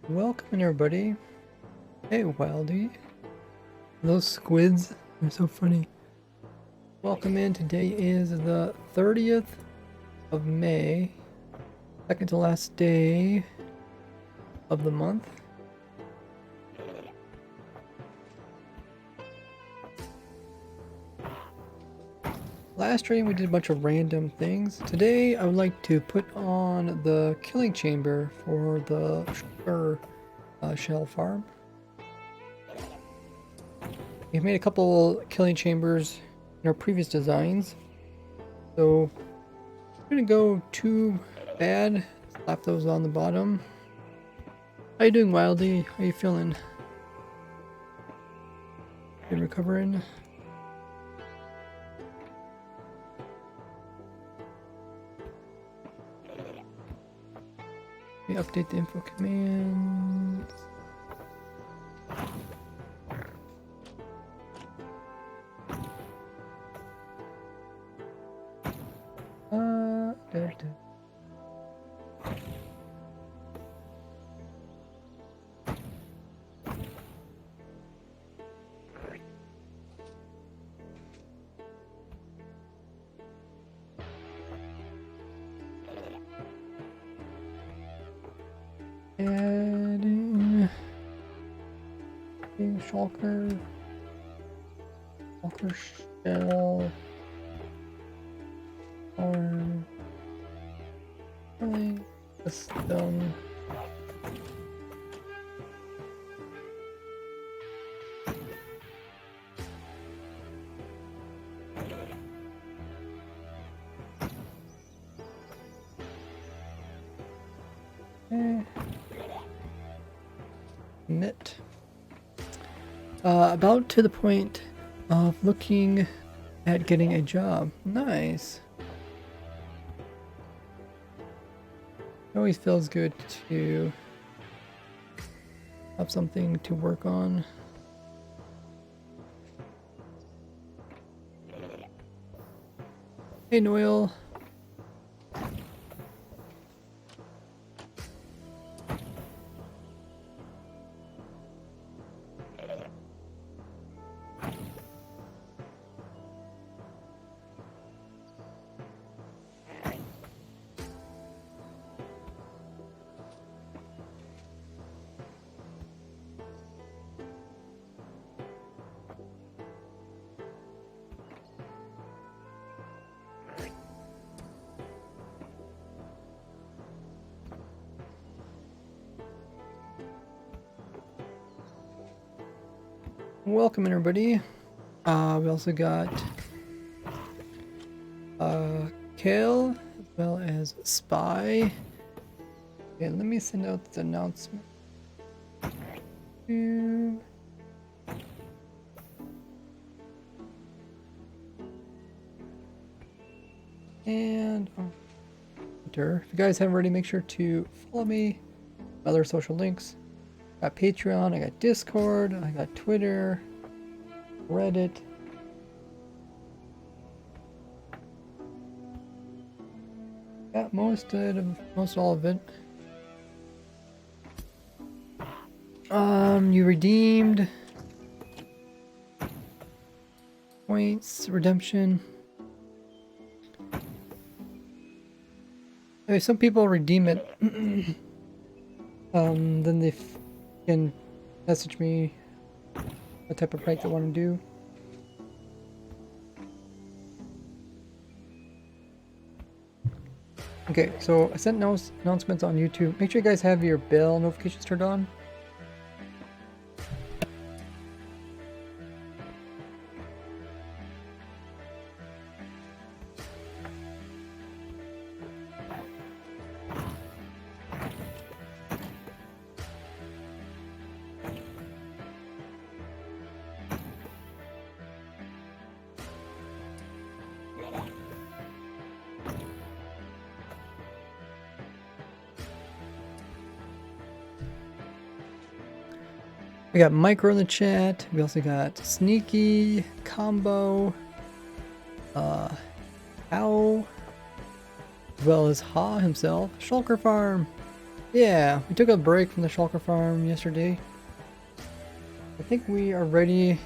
Welcome everybody. Hey Wildy. Those squids are so funny. Welcome in. Today is the 30th of May. Second to last day of the month. Last stream we did a bunch of random things. Today I would like to put on the killing chamber for the shulker shell farm. We've made a couple killing chambers in our previous designs, so I'm gonna go too bad. Slap those on the bottom. How you doing, Wildy? How you feeling? Been recovering? We update the info commands. There. Adding shulker shell farm system. Commit. About to the point of looking at getting a job. Nice. It always feels good to have something to work on. Hey Noel. Welcome everybody. We also got Kale as well as Spy. Okay, let me send out the announcement. And Twitter. If you guys haven't already, make sure to follow me. Other social links. I got Patreon, I got Discord, I got Twitter, Reddit. Got most all of it. You redeemed points redemption. Okay, some people redeem it. Then they can message me what type of prank they want to do. Okay, so I sent announcements on YouTube. Make sure you guys have your bell notifications turned on. We got Micro in the chat. We also got Sneaky, Combo, Ow, as well as Ha himself. Shulker Farm. Yeah, we took a break from the shulker farm yesterday. I think we are ready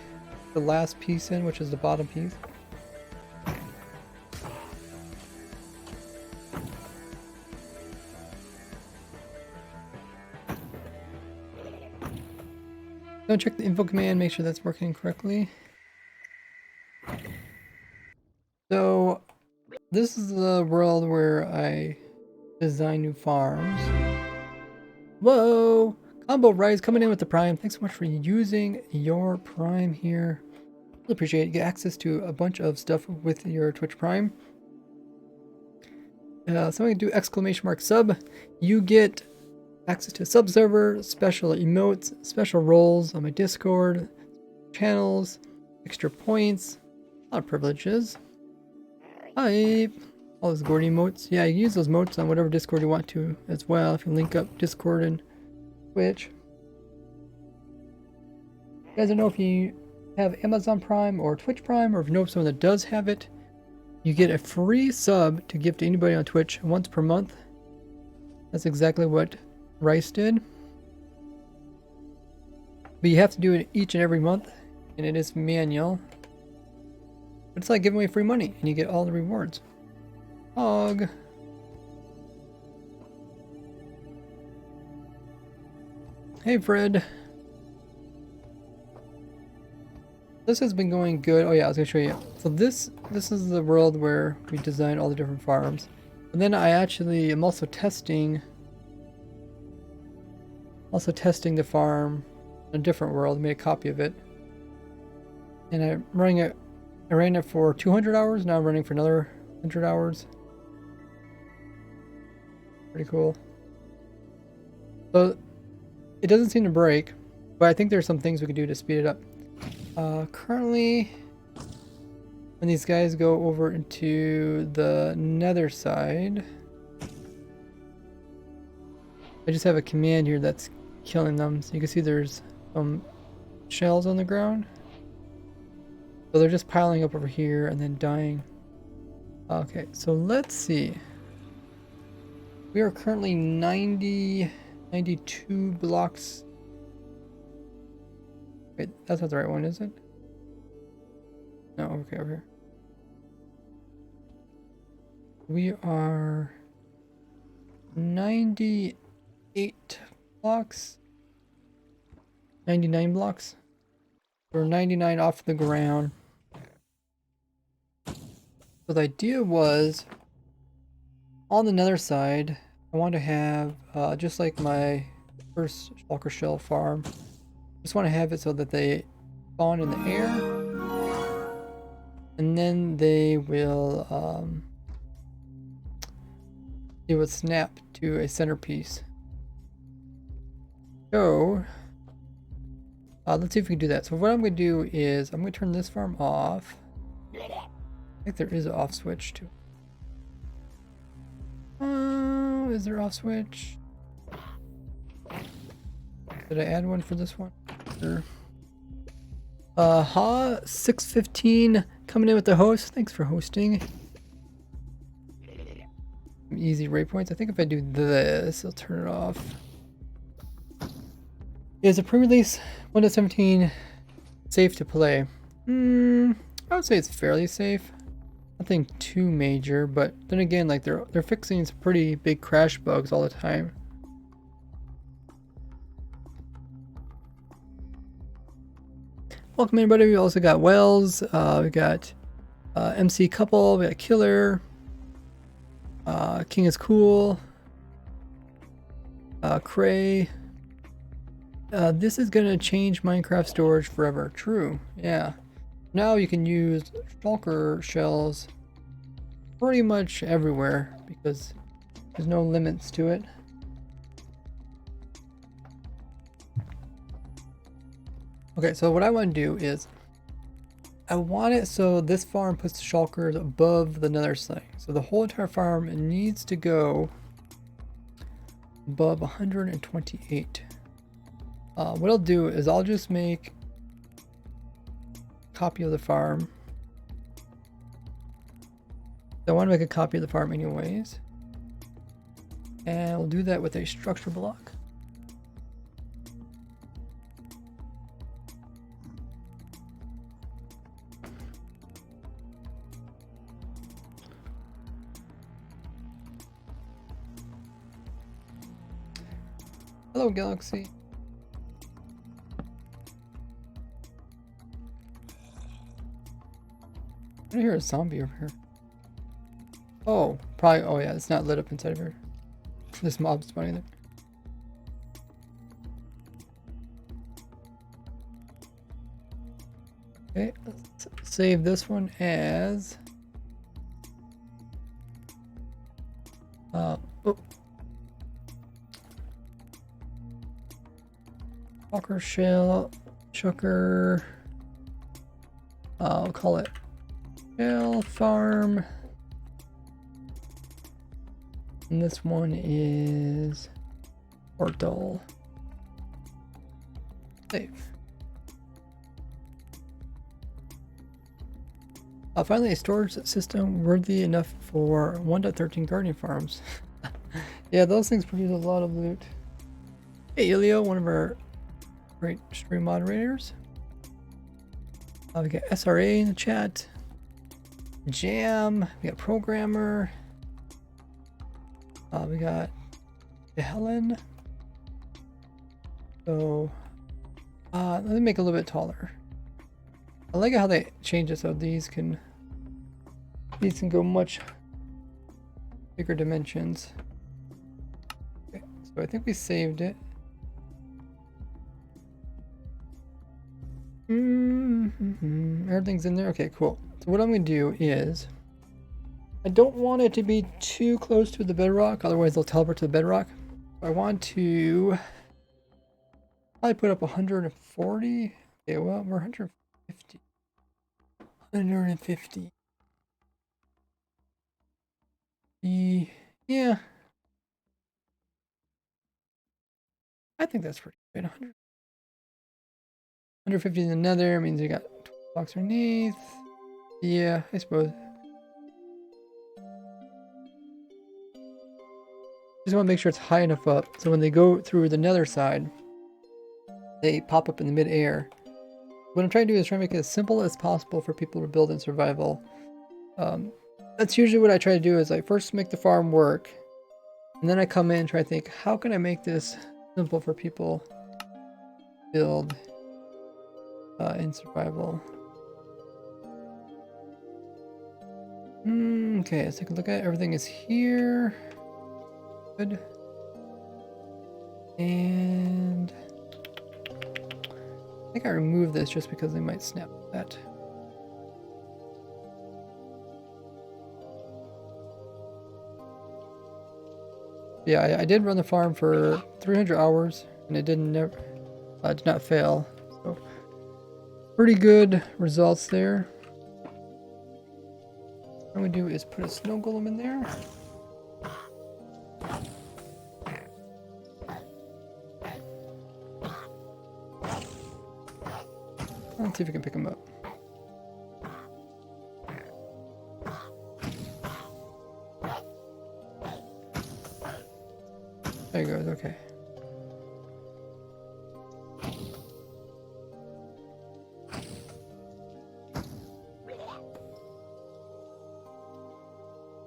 for the last piece in, which is the bottom piece. Go check the info command, make sure that's working correctly. So, this is the world where I design new farms. Whoa! Combo Rise coming in with the Prime. Thanks so much for using your Prime here. Really appreciate it. You get access to a bunch of stuff with your Twitch Prime. Somebody do !sub. You get access to a sub server, special emotes, special roles on my Discord, channels, extra points, a lot of privileges. Hype! All those Gordy emotes. Yeah, you use those emotes on whatever Discord you want to as well. If you link up Discord and Twitch. You guys don't know if you have Amazon Prime or Twitch Prime, or if you know of someone that does have it, you get a free sub to give to anybody on Twitch once per month. That's exactly what Rice did. But you have to do it each and every month, and it is manual. But it's like giving away free money, and you get all the rewards. Hog. Hey, Fred. This has been going good. Oh yeah, I was gonna show you. So this is the world where we design all the different farms. And then I actually am also testing the farm in a different world. I made a copy of it. And I ran it for 200 hours. Now I'm running for another 100 hours. Pretty cool. So it doesn't seem to break, but I think there's some things we could do to speed it up. Currently, when these guys go over into the nether side, I just have a command here that's killing them. So you can see there's some shells on the ground. So they're just piling up over here and then dying. Okay, so let's see. We are currently 92 blocks. Wait, that's not the right one, is it? No, okay, over here. We are 98 blocks. 99 blocks. We're 99 off the ground. So the idea was, on the nether side, I want to have, just like my first shulker shell farm, just want to have it so that they spawn in the air, and then they would snap to a centerpiece. So let's see if we can do that. So what I'm going to do is I'm going to turn this farm off. I think there is an off switch too. Is there off switch? Did I add one for this one? Sure. 615 coming in with the host. Thanks for hosting. Some easy rate points. I think if I do this, I'll turn it off. Is a pre-release 1.17 safe to play? I would say it's fairly safe. Nothing too major, but then again, like they're fixing some pretty big crash bugs all the time. Welcome everybody. We also got Wells. We got MC Couple. We got Killer. King is Cool. Cray. This is gonna change Minecraft storage forever. True. Yeah. Now you can use shulker shells pretty much everywhere because there's no limits to it. Okay, so what I want to do is I want it so this farm puts the shulkers above the nether site. So the whole entire farm needs to go above 128. What I'll do is I'll just make a copy of the farm. I want to make a copy of the farm anyways. And we'll do that with a structure block. Hello, Galaxy. I hear a zombie over here. Oh, probably. Oh, yeah, it's not lit up inside of here. This mob's spawning there. Okay, let's save this one as. Oh. Walker shell, shulker. I'll call it shell farm. And this one is portal. Save. Finally, a storage system worthy enough for 1.13 gardening farms. Yeah, those things produce a lot of loot. Hey, Elio, one of our great stream moderators. We got SRA in the chat. Jam. We got programmer. We got Helen. So, let me make it a little bit taller. I like how they change it so these can go much bigger dimensions. Okay, so I think we saved it. Everything's in there. Okay, cool. So what I'm gonna do is, I don't want it to be too close to the bedrock, otherwise they'll teleport to the bedrock. I want to probably put up 140. Okay, well, we're 150. 150. Yeah. I think that's pretty good. 150 in the nether means you got 12 blocks underneath. Yeah, I suppose. Just want to make sure it's high enough up so when they go through the nether side, they pop up in the mid-air. What I'm trying to do is try to make it as simple as possible for people to build in survival. That's usually what I try to do is I first make the farm work, and then I come in and try to think, how can I make this simple for people to build in survival? Okay, let's take a look at it. Everything is here. Good. And I think I removed this just because they might snap that. Yeah, I did run the farm for 300 hours and it did not fail. So pretty good results there. What we do is put a snow golem in there. Let's see if we can pick him up. There he goes, okay.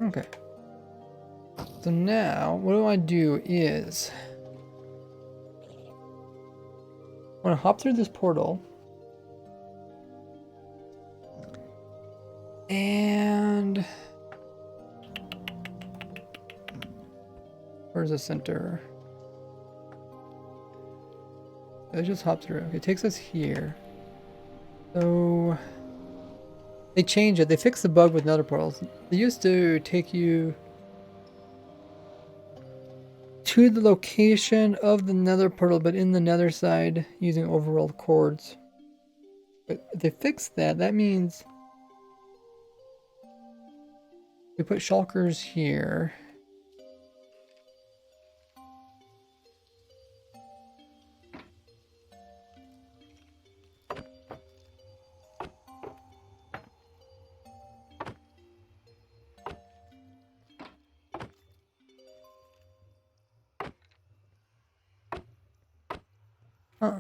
Okay. So now, what I want to do is, I want to hop through this portal. And where's the center? Let's just hop through. Okay, it takes us here. So they changed it. They fixed the bug with nether portals. They used to take you to the location of the nether portal, but in the nether side using overworld cords. But if they fixed that, that means we put shulkers here. Huh.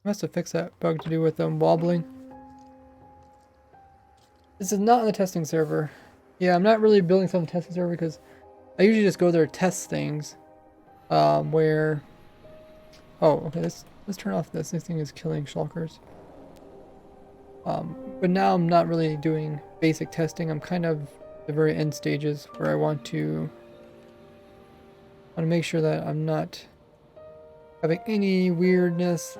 Must have fixed that bug to do with them wobbling. This is not on the testing server. Yeah, I'm not really building some testing server because I usually just go there to test things. Where... Oh, okay, let's turn off this. This thing is killing shulkers. But now I'm not really doing basic testing. I'm kind of at the very end stages where I want to make sure that I'm not having any weirdness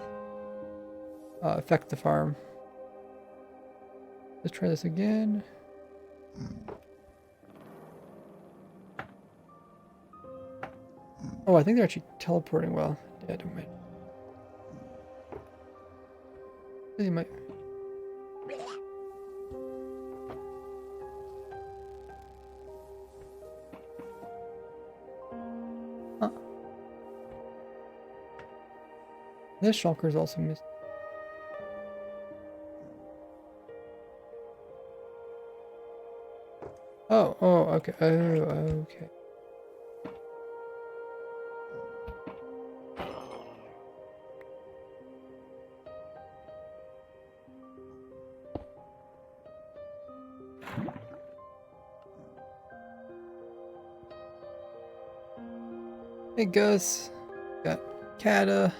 affect the farm. Let's try this again. Oh, I think they're actually teleporting well. Yeah, don't mind. They might. Huh. This shulker is also missed. Oh, okay. Oh, okay. Hey, Gus. Got Kata.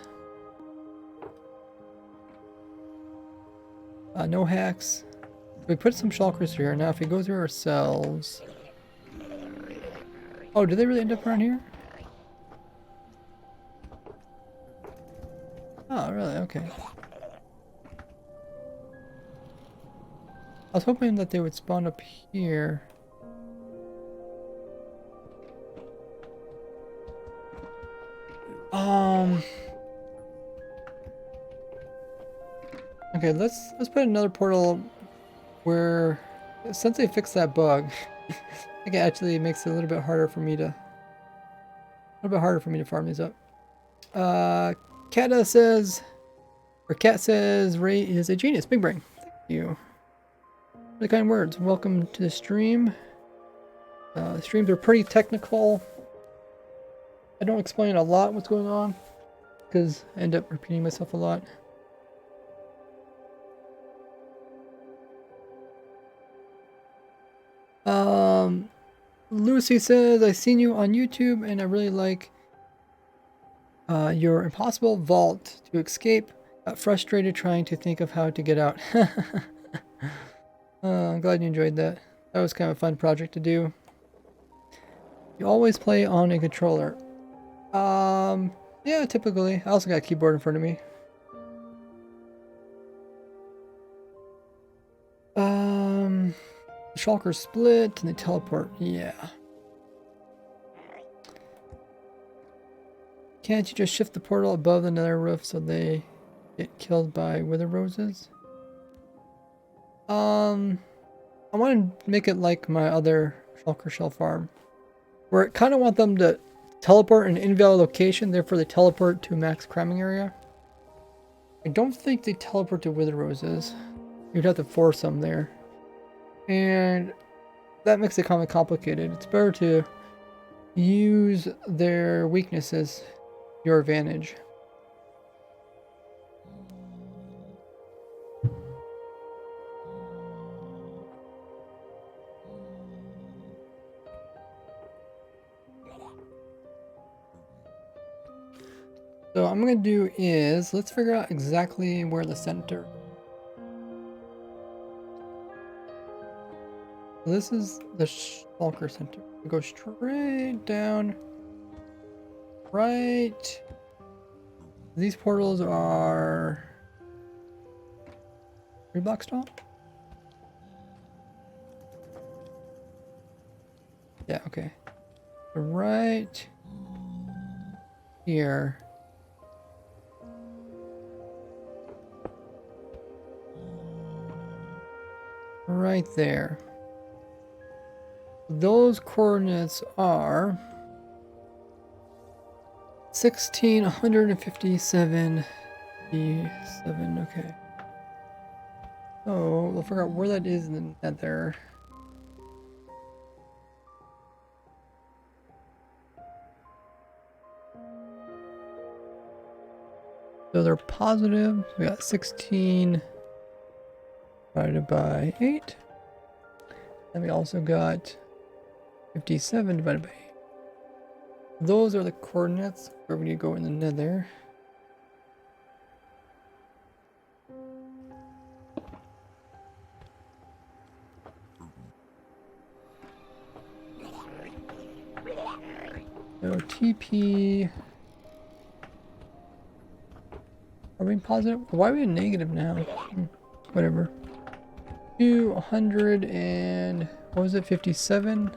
No hacks. We put some shulkers here. Now, if we go through ourselves... Oh, did they really end up around here? Oh, really? Okay. I was hoping that they would spawn up here. Okay, let's put another portal where, since they fixed that bug, I think it actually makes it a little bit harder for me to farm these up. Kat says Ray is a genius. Big brain. Thank you. Really kind words. Welcome to the stream. The streams are pretty technical. I don't explain a lot what's going on because I end up repeating myself a lot. Lucy says, I seen you on YouTube and I really like your impossible vault to escape. Got frustrated trying to think of how to get out. I'm glad you enjoyed that. That was kind of a fun project to do. You always play on a controller. Yeah, typically. I also got a keyboard in front of me. Shulker split and they teleport. Yeah. Can't you just shift the portal above the nether roof so they get killed by wither roses? I want to make it like my other shulker shell farm, where I kind of want them to teleport in an invalid location, therefore they teleport to a max cramming area. I don't think they teleport to wither roses. You'd have to force them there. And that makes it kind of complicated. It's better to use their weaknesses to your advantage. So what I'm going to do is, let's figure out exactly where the center. This is the shulker center. We go straight down. Right. These portals are 3 blocks tall? Yeah, okay. Right here. Right there. Those coordinates are 1657. Okay. So we'll figure out where that is in the nether. So they're positive. We got 16 divided by 8. And we also got 57 divided by 8. Those are the coordinates where we need to go in the nether. So TP. Are we positive? Why are we in negative now? Whatever. 200 and what was it? 57?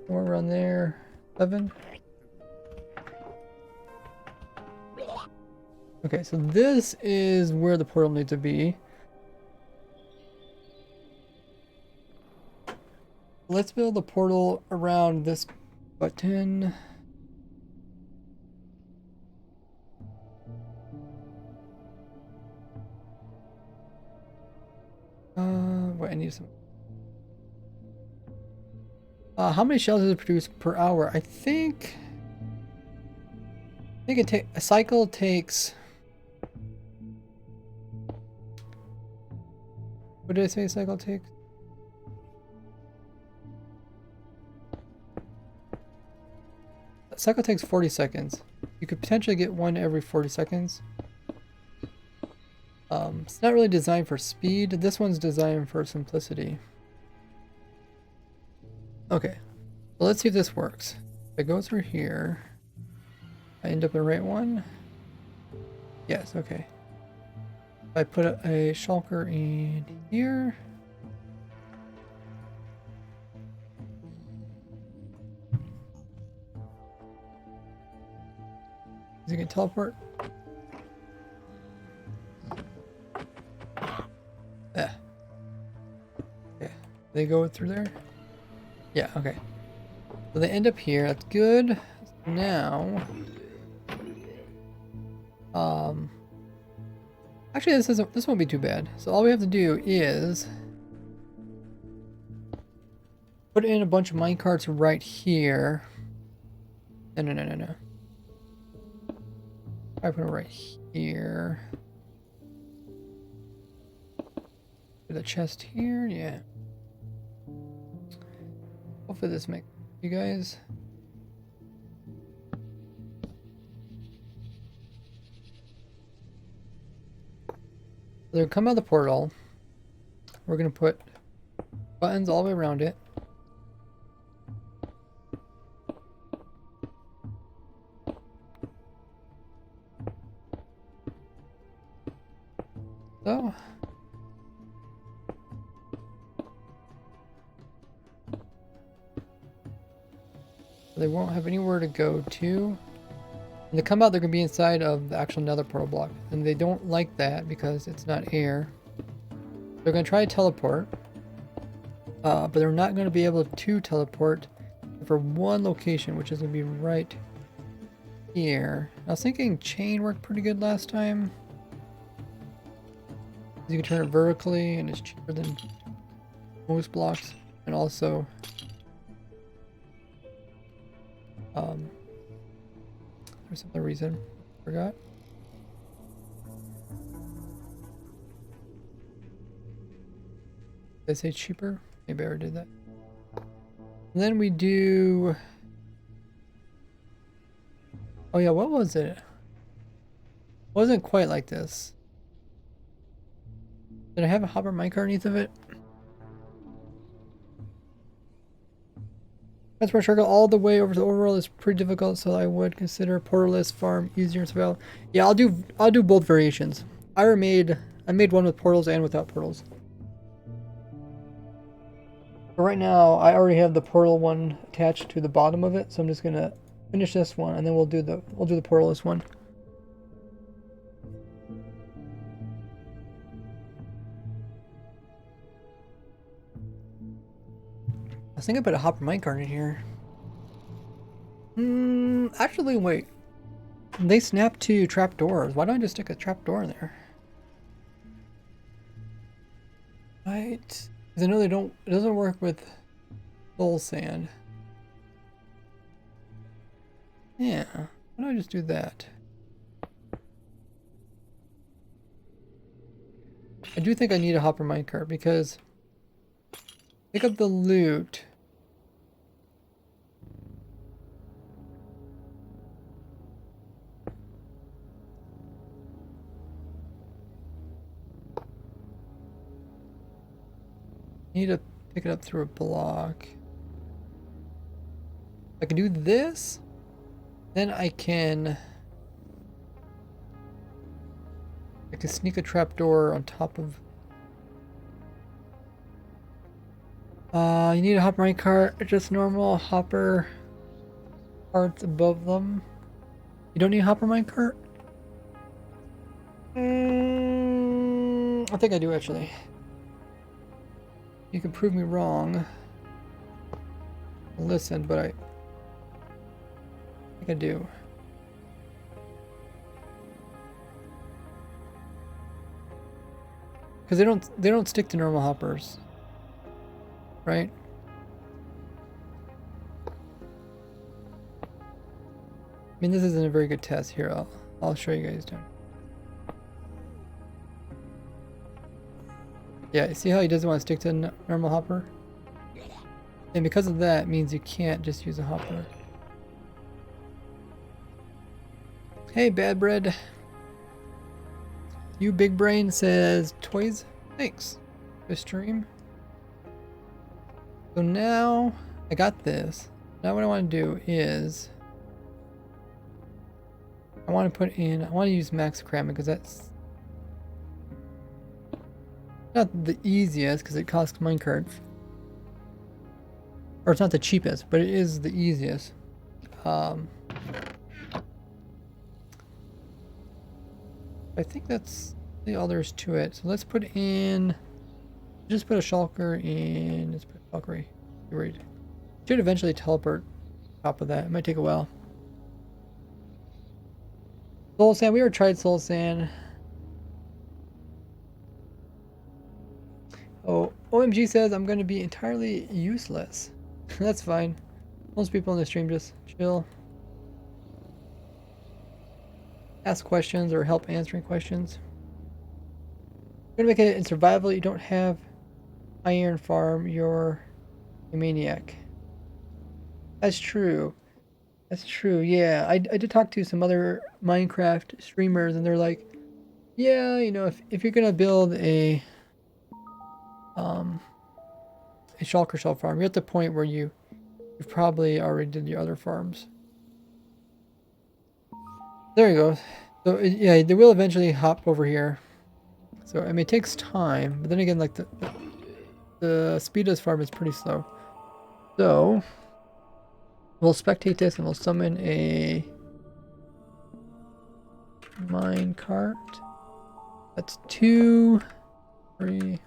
Somewhere around there. 7. Okay, so this is where the portal needs to be. Let's build a portal around this button. Wait, I need some. How many shells does it produce per hour? I think it take a cycle takes. What did I say a cycle takes? A cycle takes 40 seconds. You could potentially get one every 40 seconds. It's not really designed for speed. This one's designed for simplicity. Okay, so let's see if this works. If I go through here, I end up in the right one. Yes, okay. If I put a shulker in here. Is he gonna teleport? Yeah. Okay. They go through there? Yeah, okay. So they end up here. That's good. Now, actually this won't be too bad. So all we have to do is put in a bunch of minecarts right here. No. I put it right here. Put a chest here, yeah. Hopefully this makes you guys. They're come out of the portal. We're gonna put buttons all the way around it. So they won't have anywhere to go to. When they come out, they're going to be inside of the actual nether portal block. And they don't like that because it's not air. They're going to try to teleport. But they're not going to be able to teleport for one location, which is going to be right here. I was thinking chain worked pretty good last time. You can turn it vertically and it's cheaper than most blocks. And also there's some other reason. Forgot. Did I say cheaper? Maybe I already did that. And then we do. Oh yeah, what was it? Wasn't quite like this. Did I have a hopper minecart underneath of it? Transport shulker all the way over to the overworld is pretty difficult, so I would consider portalless farm easier as well. Yeah, I'll do both variations. I made one with portals and without portals. But right now, I already have the portal one attached to the bottom of it, so I'm just gonna finish this one, and then we'll do the portalless one. I was thinking I put a hopper minecart in here. Actually, wait. They snap to trapdoors. Why don't I just stick a trapdoor in there? Right. Because I know they don't. It doesn't work with soul sand. Yeah. Why don't I just do that? I do think I need a hopper minecart because pick up the loot. Need to pick it up through a block. I can do this, then I can sneak a trapdoor on top of. You need a hopper minecart, just normal hopper carts above them. You don't need a hopper minecart? I think I do actually. You can prove me wrong. Listen, but I think I do. Because they don't stick to normal hoppers, right? I mean, this isn't a very good test here. I'll show you guys down. Yeah, see how he doesn't want to stick to a normal hopper? And because of that, it means you can't just use a hopper. Hey, Bad Bread. You Big Brain says, Toys, thanks. Good stream. So now I got this. Now what I want to do is I want to use max cramming because that's not the easiest because it costs minecarts. Or it's not the cheapest, but it is the easiest. I think that's all there is to it. So let's put in, just put a shulker in, let's put a shulker. Right. Should eventually teleport on top of that. It might take a while. Soul Sand, we already tried Soul Sand. Oh, OMG says I'm going to be entirely useless. That's fine. Most people on the stream just chill. Ask questions or help answering questions. You're gonna make it in survival. You don't have iron farm. You're a maniac. That's true. That's true. Yeah, I did talk to some other Minecraft streamers, and they're like, yeah, you know, if you're gonna build a shulker shell farm, you're at the point where you've probably already did your other farms. There you go. So yeah, they will eventually hop over here. So I mean, it takes time, but then again, like the speed of this farm is pretty slow. So we'll spectate this and we'll summon a minecart. That's 2, 3.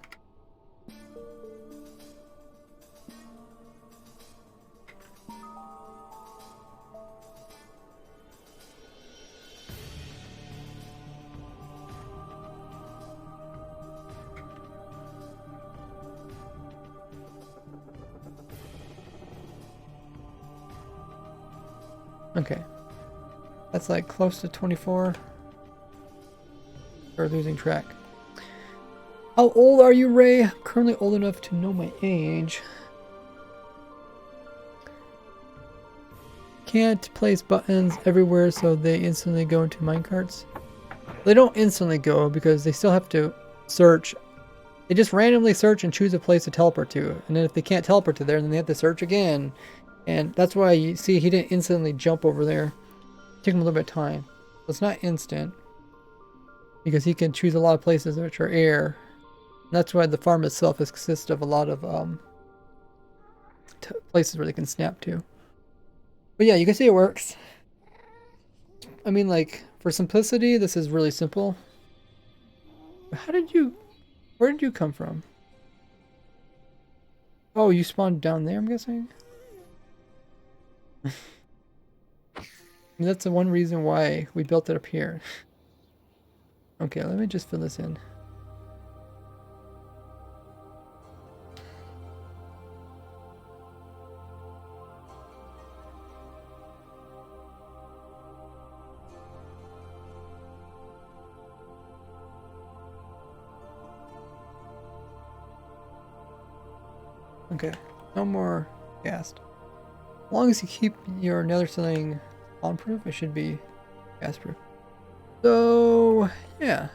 Okay, that's like close to 24. We're losing track. How old are you, Ray? I'm currently old enough to know my age. Can't place buttons everywhere so they instantly go into minecarts. They don't instantly go because they still have to search. They just randomly search and choose a place to teleport to. And then if they can't teleport to there, then they have to search again. And that's why you see he didn't instantly jump over there. It took him a little bit of time. So it's not instant. Because he can choose a lot of places which are air. And that's why the farm itself consists of a lot of places where they can snap to. But yeah, you can see it works. I mean, like, for simplicity, this is really simple. Where did you come from? Oh, you spawned down there, I'm guessing? I mean, that's the one reason why we built it up here. Okay, let me just fill this in. Okay, no more ghast. As long as you keep your nether ceiling spawn-proof, it should be gas-proof. So, yeah.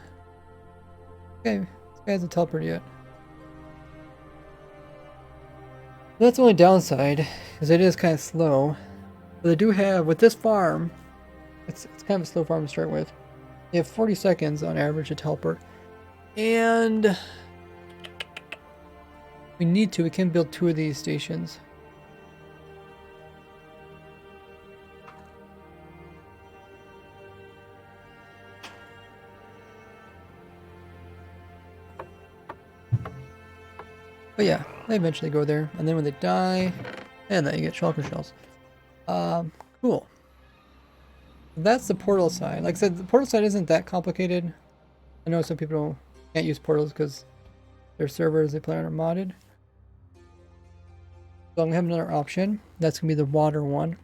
Okay, this guy hasn't teleported yet. That's the only downside, because it is kind of slow. But they do have, with this farm, it's kind of a slow farm to start with. They have 40 seconds on average to teleport. And we can build 2 of these stations. But yeah, they eventually go there, and then when they die, and then you get shulker shells. Cool. That's the portal side. Like I said, the portal side isn't that complicated. I know some people can't use portals because their servers they play on are modded. So I'm gonna have another option. That's gonna be the water one.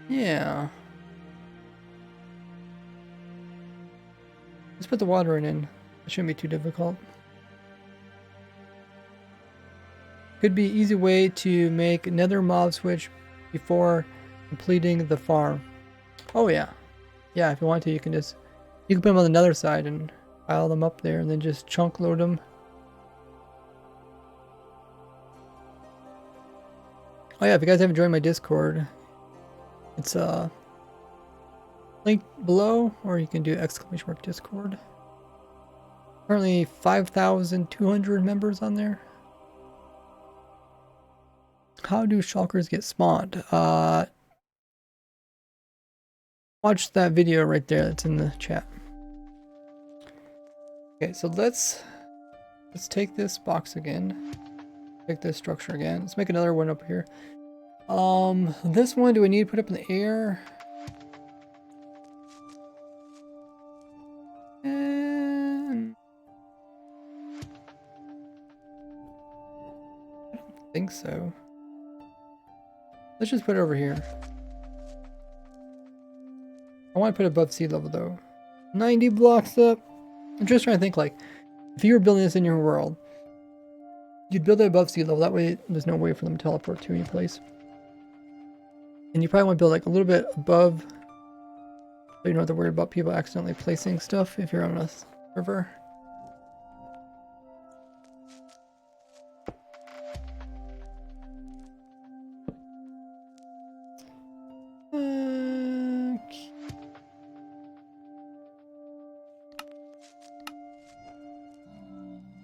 Yeah. Let's put the water in. It shouldn't be too difficult. Could be an easy way to make another mob switch before completing the farm. Oh yeah. Yeah, if you want to, you can put them on the nether side and pile them up there and then just chunk load them. Oh yeah, if you guys haven't joined my Discord, it's link below, or you can do !Discord. Currently 5,200 members on there. How do shulkers get spawned? Watch that video right there. That's in the chat. Okay, so let's take this box again. Take this structure again. Let's make another one up here. This one, do we need to put up in the air? And I don't think so. Let's just put it over here. I want to put it above sea level though. 90 blocks up. I'm just trying to think, like, if you were building this in your world, you'd build it above sea level. That way there's no way for them to teleport to any place. And you probably want to build like a little bit above, so you don't have to worry about people accidentally placing stuff if you're on a server.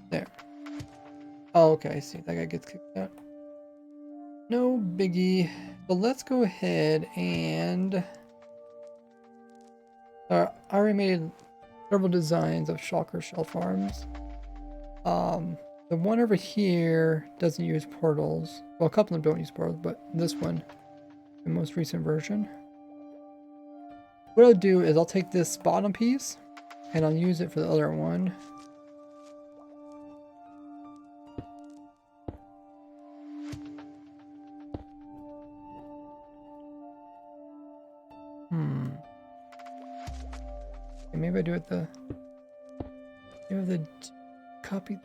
There. Oh, okay, I see. That guy gets kicked out. No biggie. But let's go ahead and... I already made several designs of shulker shell farms. The one over here doesn't use portals. Well, a couple of them don't use portals, but this one, the most recent version. What I'll do is I'll take this bottom piece and I'll use it for the other one. Okay, maybe I do it the copy.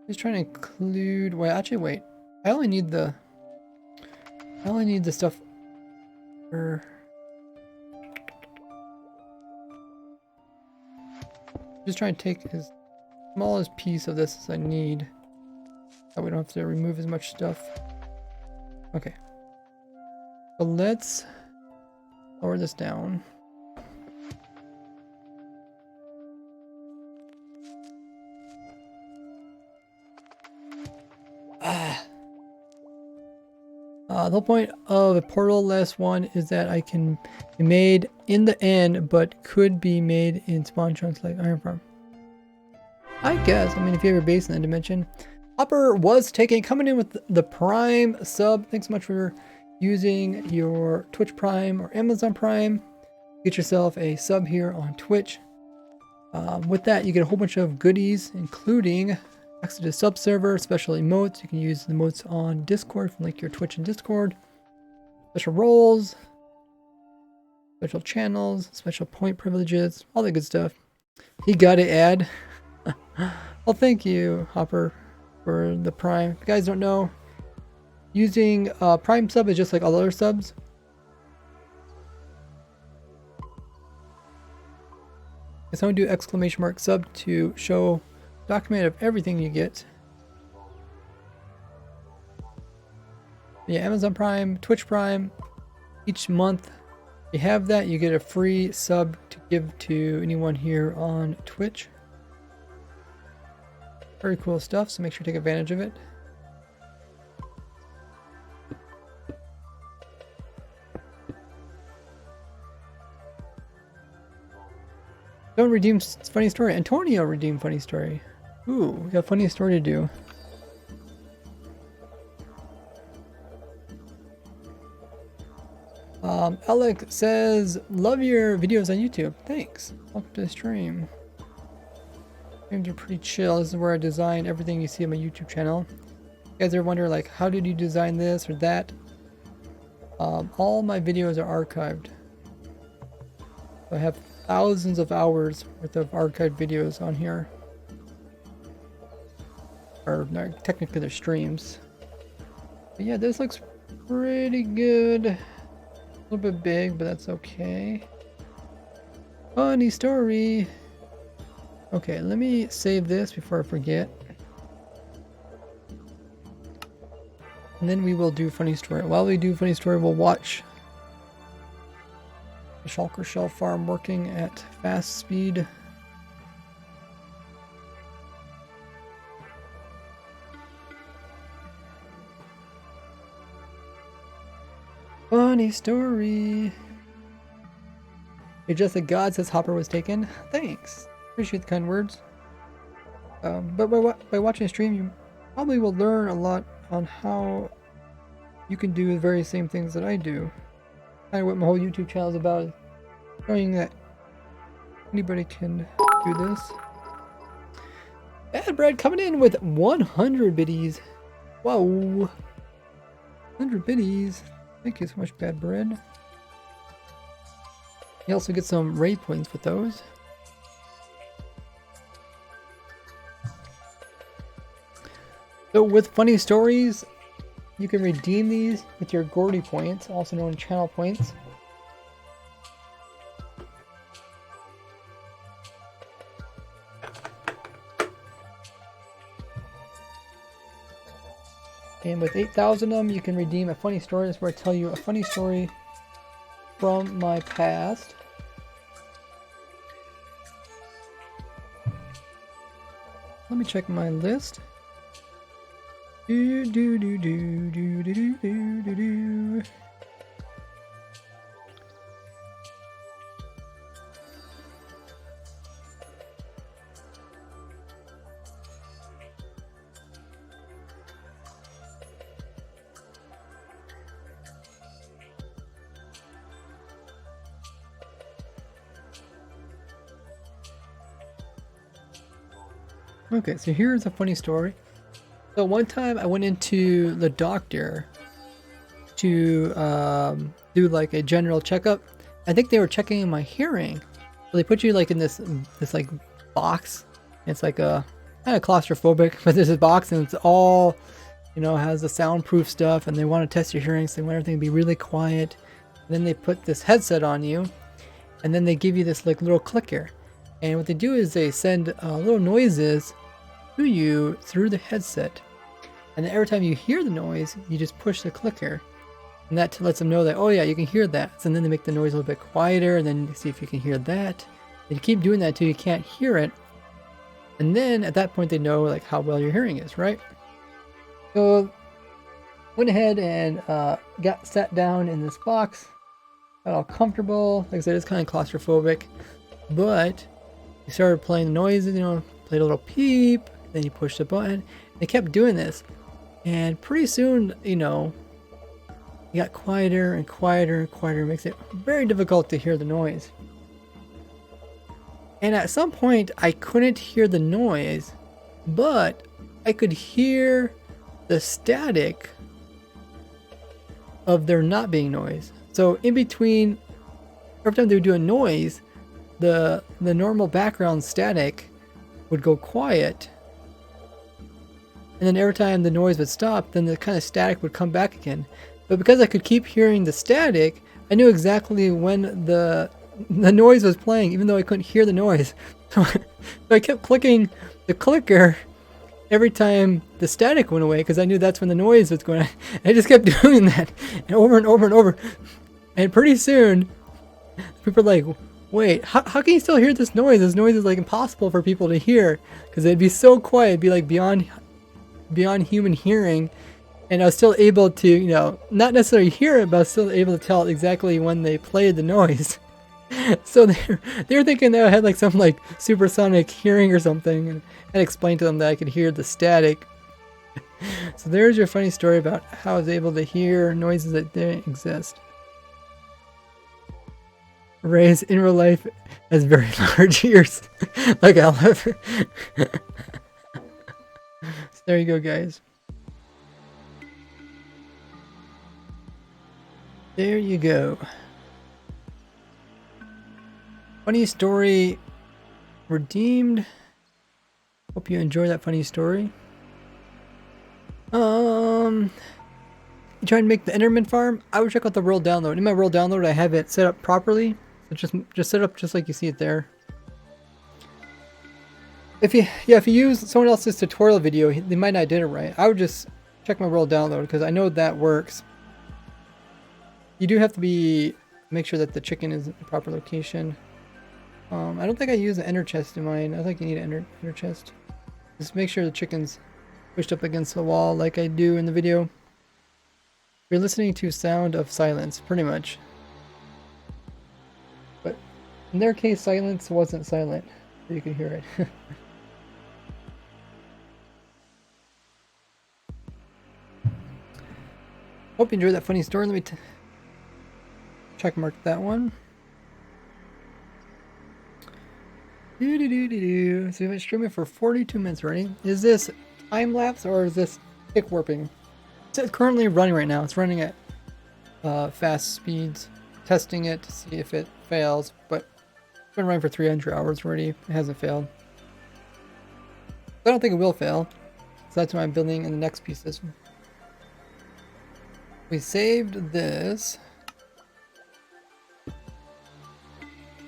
Just trying to include. Wait, actually, wait. I only need the stuff for. Just trying to take as smallest piece of this as I need. That we don't have to remove as much stuff. Okay. So let's lower this down. The whole point of a portal-less one is that I can be made in the end, but could be made in spawn chunks like Iron Farm. I guess. I mean, if you have a base in the dimension. Hopper was coming in with the Prime sub. Thanks so much for using your Twitch Prime or Amazon Prime. Get yourself a sub here on Twitch. With that, you get a whole bunch of goodies, including access to sub server, special emotes. You can use the emotes on Discord from like your Twitch and Discord. Special roles. special channels, special point privileges, all the good stuff. He got it, ad. Well, thank you, Hopper, for the Prime. If you guys don't know, using Prime sub is just like all other subs. Someone do exclamation mark sub to show document of everything you get. Yeah, Amazon Prime, Twitch Prime, each month you have that, you get a free sub to give to anyone here on Twitch. Very cool stuff, so make sure to take advantage of it. Don't redeem funny story. Antonio redeemed funny story. Ooh, we got a funny story to do. Alec says, love your videos on YouTube. Thanks. Welcome to the stream. Streams are pretty chill. This is where I design everything you see on my YouTube channel. You guys ever wonder, like, how did you design this or that? All my videos are archived. I have thousands of hours worth of archived videos on here. Or no, technically they're streams. But yeah, this looks pretty good. A little bit big, but that's okay. Funny story. Okay, let me save this before I forget. And then we will do funny story. While we do funny story, we'll watch the shulker shell farm working at fast speed. Funny story. Hey, just a god says Hopper was taken. Thanks. Appreciate the kind words. But by watching a stream, you probably will learn a lot on how you can do the very same things that I do. Kind of what my whole YouTube channel is about, is showing that anybody can do this. Bad Bread coming in with 100 biddies. Whoa. 100 biddies. Thank you so much, Bad Bread. You also get some raid points with those. So with funny stories, you can redeem these with your Gordy points, also known as channel points. And with 8,000 of them, you can redeem a funny story. That's where I tell you a funny story from my past. Let me check my list. Do do do do do do do do do. Okay, so here's a funny story. So one time I went into the doctor to do like a general checkup. I think they were checking my hearing. So they put you like in this like box. It's like a kind of claustrophobic, but there's a box and it's all, you know, has the soundproof stuff, and they want to test your hearing, so they want everything to be really quiet. And then they put this headset on you, and then they give you this like little clicker. And what they do is they send little noises to you through the headset, and then every time you hear the noise, you just push the clicker, and that lets them know that, oh yeah, you can hear that. So then they make the noise a little bit quieter, and then you see if you can hear that. And you keep doing that until you can't hear it, and then at that point they know like how well your hearing is, right? So went ahead and got sat down in this box, got all comfortable. Like I said, it's kind of claustrophobic, but you started playing the noises, you know, played a little peep, then you push the button. They kept doing this, and pretty soon, you know, it got quieter and quieter and quieter. It makes it very difficult to hear the noise. And at some point, I couldn't hear the noise, but I could hear the static of there not being noise. So in between every time they would do a noise, the normal background static would go quiet. And then every time the noise would stop, then the kind of static would come back again. But because I could keep hearing the static, I knew exactly when the noise was playing, even though I couldn't hear the noise. So I kept clicking the clicker every time the static went away, because I knew that's when the noise was going on. And I just kept doing that, and over and over and over. And pretty soon, people are like, wait, how can you still hear this noise? This noise is like impossible for people to hear, because it'd be so quiet, it'd be like beyond human hearing. And I was still able to, you know, not necessarily hear it, but I was still able to tell exactly when they played the noise. So they were thinking that I had like some like supersonic hearing or something, and I explained to them that I could hear the static. So there's your funny story about how I was able to hear noises that didn't exist. Ray's in real life has very large ears, like Olive. So there you go, guys. There you go. Funny story redeemed. Hope you enjoyed that funny story. You trying to make the Enderman farm? I would check out the world download. In my world download, I have it set up properly. So just set up just like you see it there. If you use someone else's tutorial video, they might not did it right. I would just check my world download because I know that works. You do have to make sure that the chicken is in the proper location. I don't think I use an ender chest in mine. I think you need an ender chest. Just make sure the chicken's pushed up against the wall like I do in the video. You're listening to sound of silence, pretty much. But in their case, silence wasn't silent, so you could hear it. Hope you enjoyed that funny story. Let me check mark that one. So we've been streaming for 42 minutes already. Is this time lapse or is this tick warping? It's currently running right now. It's running at fast speeds, testing it to see if it fails. But it's been running for 300 hours already. It hasn't failed. I don't think it will fail. So that's why I'm building in the next pieces. We saved this.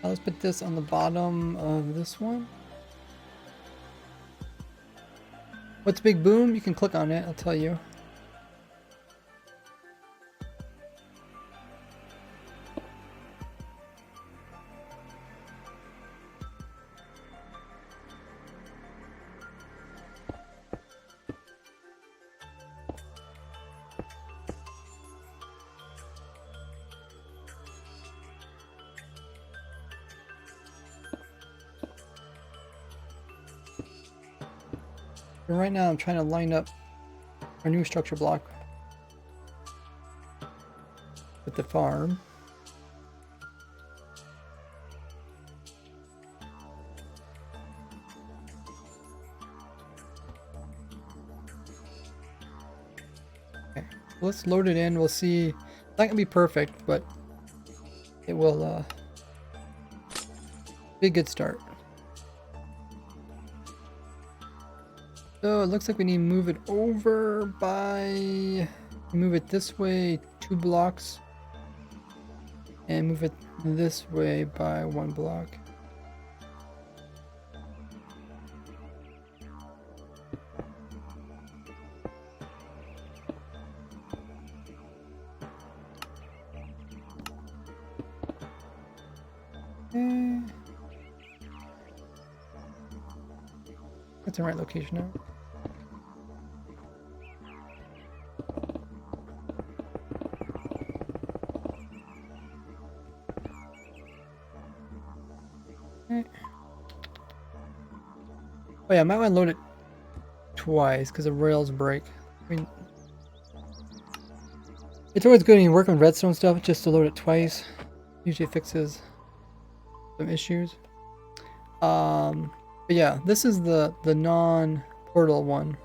Let's put this on the bottom of this one. What's Big Boom? You can click on it, I'll tell you. And right now I'm trying to line up our new structure block with the farm. Okay, let's load it in. We'll see. It's not gonna be perfect, but it will be a good start. So it looks like we need to move it over by, move it this way 2 blocks and move it this way by 1 block. Okay. That's the right location now. Oh yeah, I might want to load it twice because the rails break. I mean, it's always good when you work on redstone stuff just to load it twice. Usually fixes some issues. But yeah, this is the non-portal one.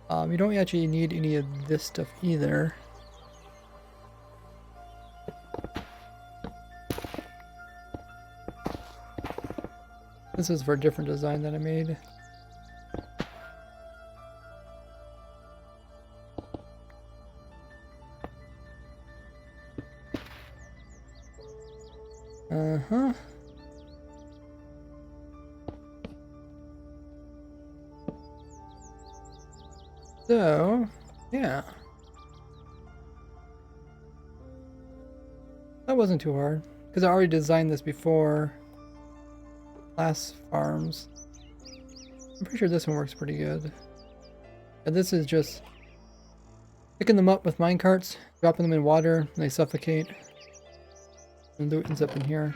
You don't actually need any of this stuff either. This is for a different design that I made. Uh-huh. So, yeah. That wasn't too hard, because I already designed this before last farms. I'm pretty sure this one works pretty good. And this is just picking them up with minecarts, dropping them in water, and they suffocate. And loot ends up in here.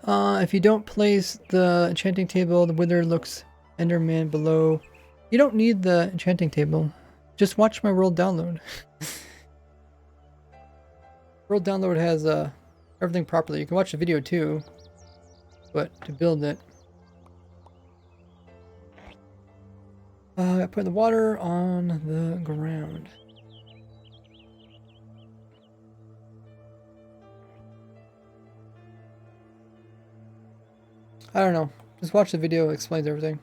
If you don't place the enchanting table, the wither looks Enderman below. You don't need the enchanting table. Just watch my world download. World download has everything properly. You can watch the video too, but to build it, I put the water on the ground. I don't know. Just watch the video. It explains everything.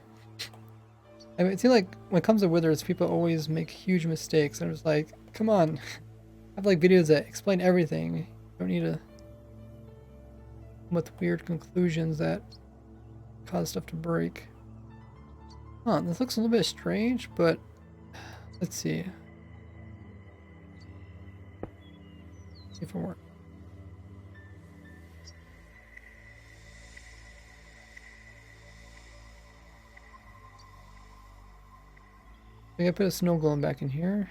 I mean, it seems like when it comes to withers, people always make huge mistakes. And it's like, come on. I have like videos that explain everything. You don't need to come with weird conclusions that cause stuff to break. Huh, this looks a little bit strange, but let's see. See if it works. I gotta put a snow golem back in here.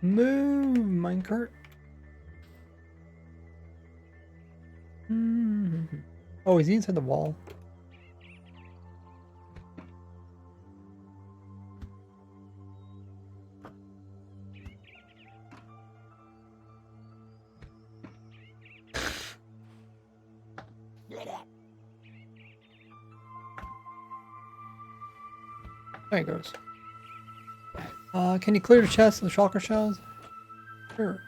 Move, minecart. Oh, is he inside the wall? There he goes. Can you clear the chest of the shulker shells? Sure.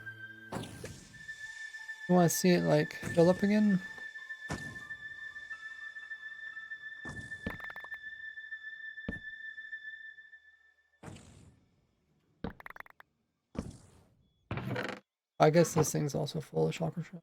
You want to see it like fill up again? I guess this thing's also full of shulker shells.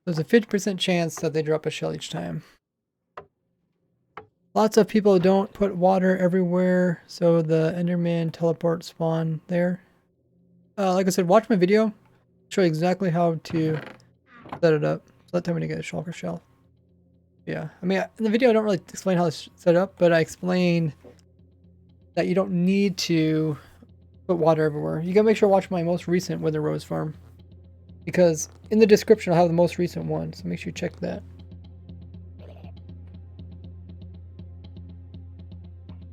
There's a 50% chance that they drop a shell each time. Lots of people don't put water everywhere, so the Enderman teleport spawn there. Like I said, watch my video. Show you exactly how to set it up. So that time when you get a shulker shell. Yeah, I mean, in the video I don't really explain how it's set up, but I explain that you don't need to put water everywhere. You gotta make sure to watch my most recent Wither Rose farm, because in the description I'll have the most recent one, so make sure you check that.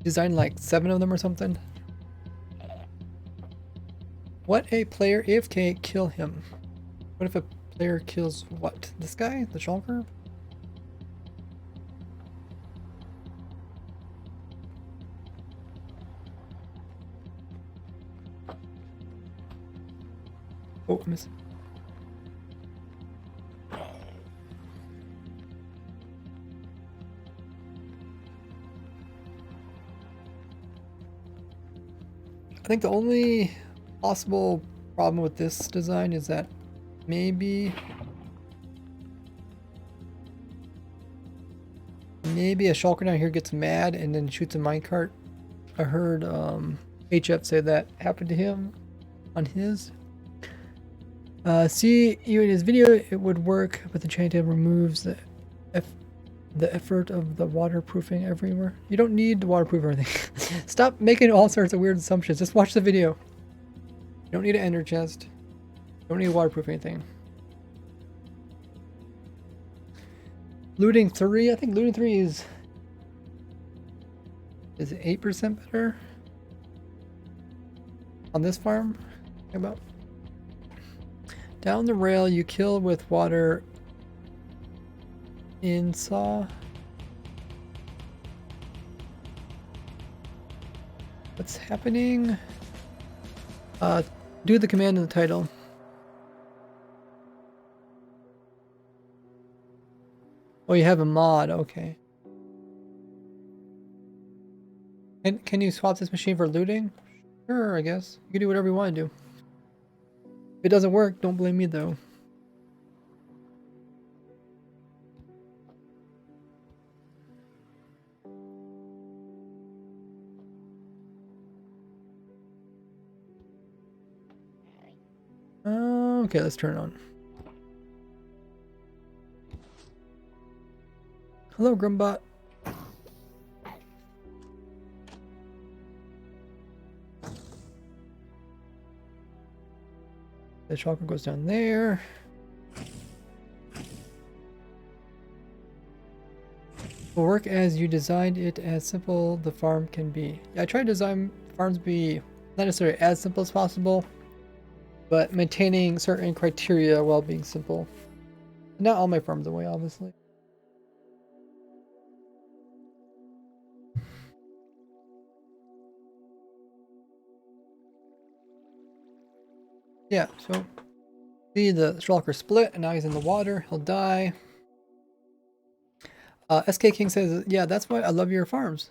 Designed like 7 of them or something. What a player AFK, kill him. What if a player kills what? This guy? The shulker? Oh, I missed. I think the only possible problem with this design is that maybe a shulker down here gets mad and then shoots a minecart. I heard HF say that happened to him on his. See you in his video, it would work, but the enchanted removes the the effort of the waterproofing everywhere. You don't need to waterproof everything. Stop making all sorts of weird assumptions. Just watch the video. You don't need an ender chest. You don't need to waterproof anything. Looting 3. I think looting 3 is 8% better on this farm. How about down the rail you kill with water in saw. What's happening? Do the command in the title. Oh, you have a mod, okay. And can you swap this machine for looting? Sure, I guess. You can do whatever you want to do. If it doesn't work, don't blame me though. Okay, let's turn it on. Hello, Grumbot. The shulker goes down there. Will work as you designed it, as simple the farm can be. Yeah, I try to design farms be not necessarily as simple as possible, but maintaining certain criteria while being simple. Not all my farms away, obviously. Yeah, so see the shulker split, and now he's in the water. He'll die. SK King says, yeah, that's why I love your farms.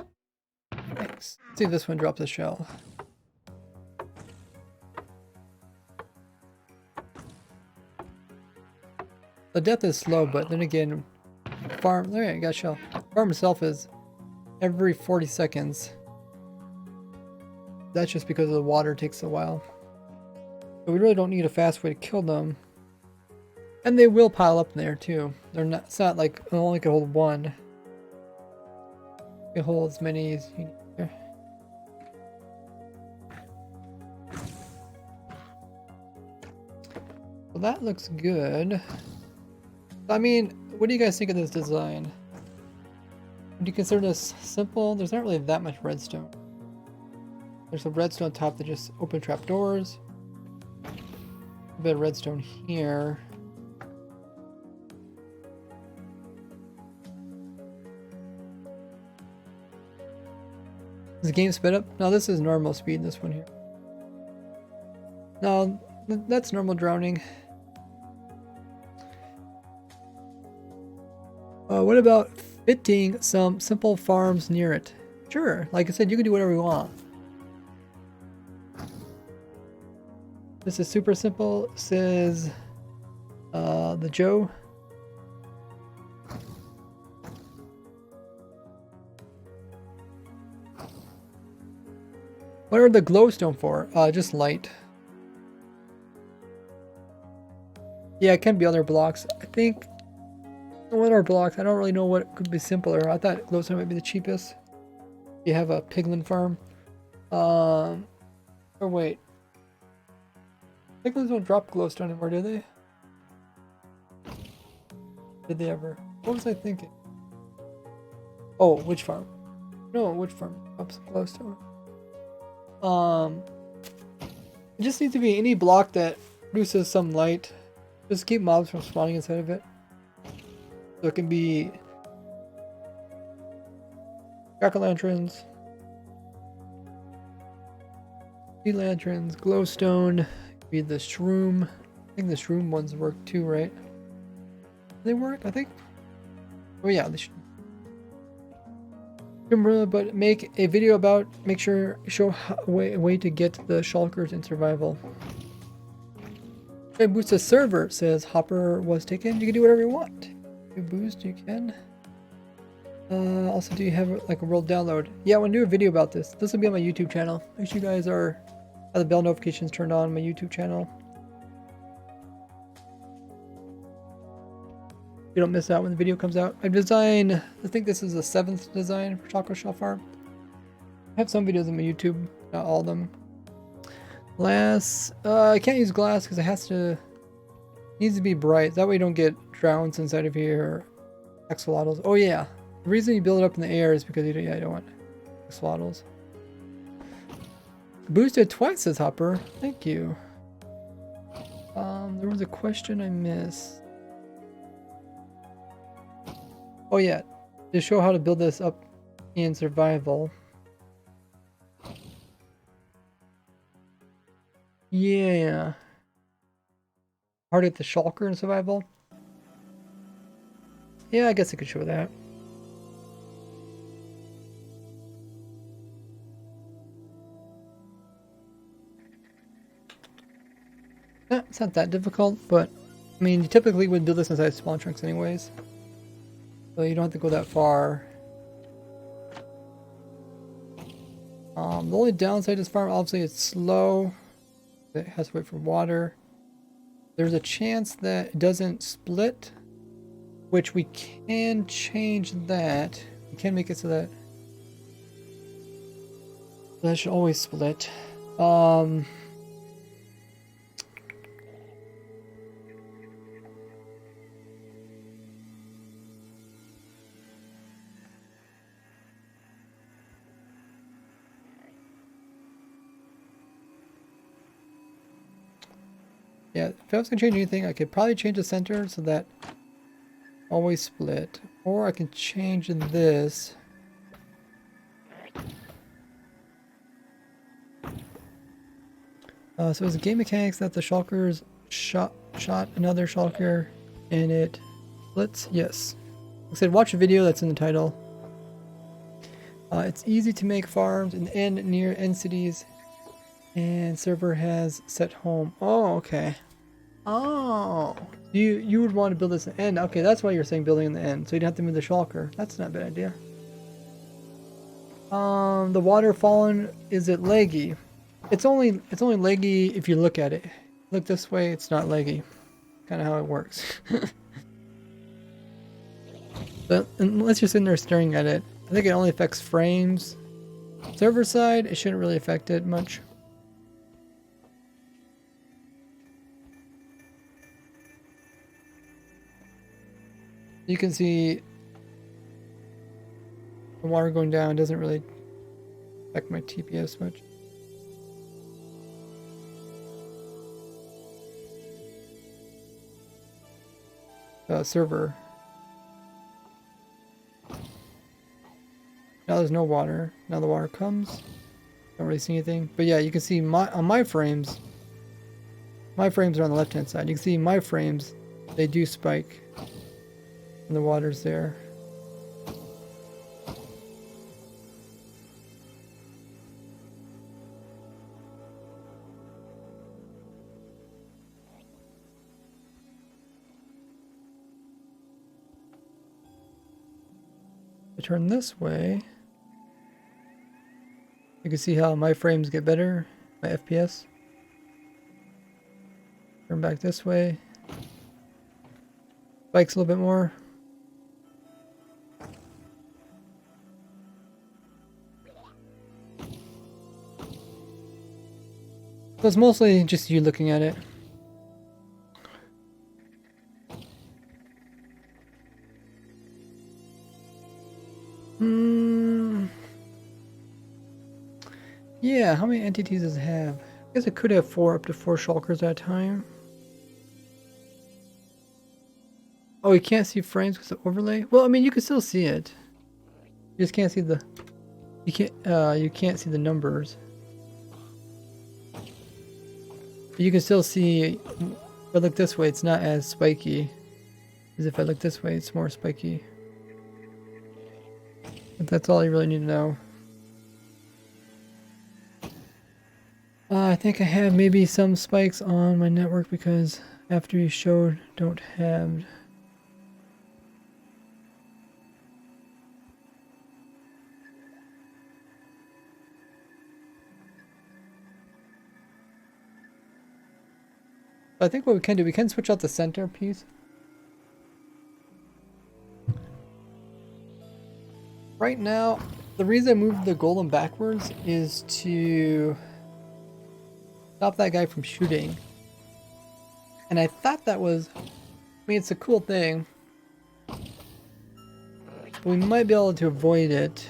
Thanks. Let's see if this one drops a shell. The death is slow, but then again, farm, there you got a shell. Farm itself is every 40 seconds. That's just because the water takes a while. But we really don't need a fast way to kill them. And they will pile up there too. They're not, it's not like it only can hold one. You can hold as many as you need there. Well, that looks good. I mean, what do you guys think of this design? Would you consider this simple? There's not really that much redstone. There's a redstone top that just open trap doors. A bit of redstone here. Is the game sped up? No, this is normal speed, this one here. No, that's normal drowning. What about fitting some simple farms near it? Sure, like I said, you can do whatever you want. This is super simple, says the Joe. What are the glowstone for? Just light. Yeah, it can be other blocks. I think what are blocks? I don't really know what could be simpler. I thought glowstone might be the cheapest. You have a piglin farm. Or wait. Piglins don't drop glowstone anymore, do they? Did they ever? What was I thinking? Oh, which farm? No, which farm drops glowstone? It just needs to be any block that produces some light. Just keep mobs from spawning inside of it. So it can be jack-o'-lanterns, sea lanterns, glowstone, be the shroom. I think the shroom ones work too, right? They work, I think. Oh yeah, they should. But make a video about, make sure, show a way to get the shulkers in survival. Okay, boost the server, says Hopper was taken. You can do whatever you want. You boost, you can. Also, do you have like a world download? Yeah, I want to do a video about this. This will be on my YouTube channel. Make sure you guys have the bell notifications turned on my YouTube channel. you don't miss out when the video comes out. I've designed, I think this is the 7th design for Chocolate Shell Farm. I have some videos on my YouTube, not all of them. Glass, I can't use glass because it has to, needs to be bright. That way you don't get drowns inside of here. Axolotls. Oh yeah, the reason you build it up in the air is because you don't want axolotls. Boosted twice, says Hopper. Thank you. There was a question I missed. Oh yeah, to show how to build this up in survival. Yeah. Hard at the shulker in survival. Yeah, I guess I could show that. It's not that difficult, but I mean, you typically would build this inside spawn trunks anyways. So you don't have to go that far. The only downside to this farm, obviously, it's slow. It has to wait for water. There's a chance that it doesn't split, which we can change that. We can make it so that should always split. Yeah, if I was gonna change anything, I could probably change the center so that always split. Or I can change this. So it's a game mechanics that the shulkers shot another shulker and it splits. Yes. Like I said, watch a video that's in the title. It's easy to make farms in the end near end cities, and server has set home. Oh, okay. Oh, you would want to build this in the end. Okay, that's why you're saying building in the end, so you'd have to move the shulker. That's not a bad idea. The water fallen, is it leggy? It's only leggy if you look at it. Look this way, it's not leggy. Kind of how it works. But unless you're sitting there staring at it, I think it only affects frames. Server side, it shouldn't really affect it much. You can see the water going down doesn't really affect my TPS much. Server. Now there's no water. Now the water comes. Don't really see anything. But yeah, you can see on my frames. My frames are on the left hand side. You can see my frames, they do spike. And the water's there. I turn this way. You can see how my frames get better, my FPS. Turn back this way. Spikes a little bit more. So it's mostly just you looking at it. Yeah, how many entities does it have? I guess it could have up to four shulkers at a time. Oh, you can't see frames because of overlay? Well, I mean, you can still see it. You just can't see the... You can't see the numbers. But you can still see... If I look this way, it's not as spiky. As if I look this way, it's more spiky. But that's all you really need to know. I think I have maybe some spikes on my network because after you showed, don't have... I think what we can do, we can switch out the center piece. Right now, the reason I moved the golem backwards is to stop that guy from shooting. And I thought that was, I mean, it's a cool thing, but we might be able to avoid it.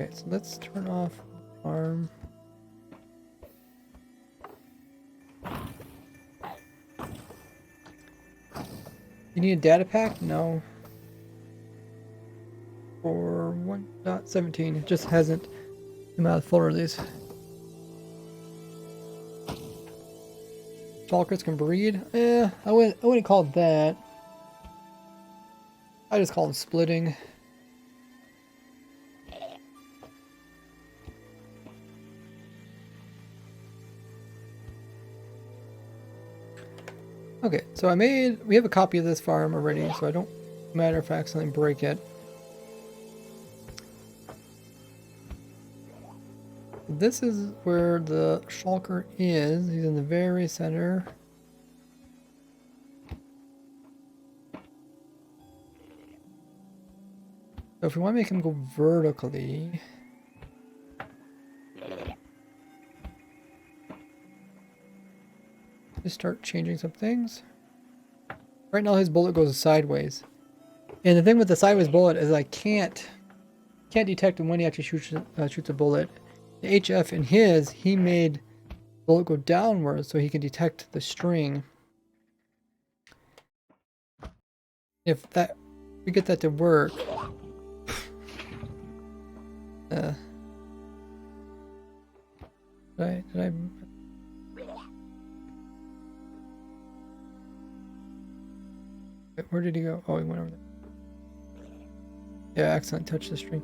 Okay, so let's turn off arm. You need a data pack? No. For 1.17, it just hasn't come out of full release. Shulkers can breed? I wouldn't call it that. I just call them splitting. Okay, so we have a copy of this farm already, so I don't matter if I accidentally break it. This is where the shulker is. He's in the very center. So if we want to make him go vertically, just start changing some things. Right now his bullet goes sideways. And the thing with the sideways bullet is I can't detect when he actually shoots a bullet. The HF in his, he made the bullet go downwards so he can detect the string. If we get that to work. Did I where did he go? Oh, he went over there. Yeah, accidentally touched the string.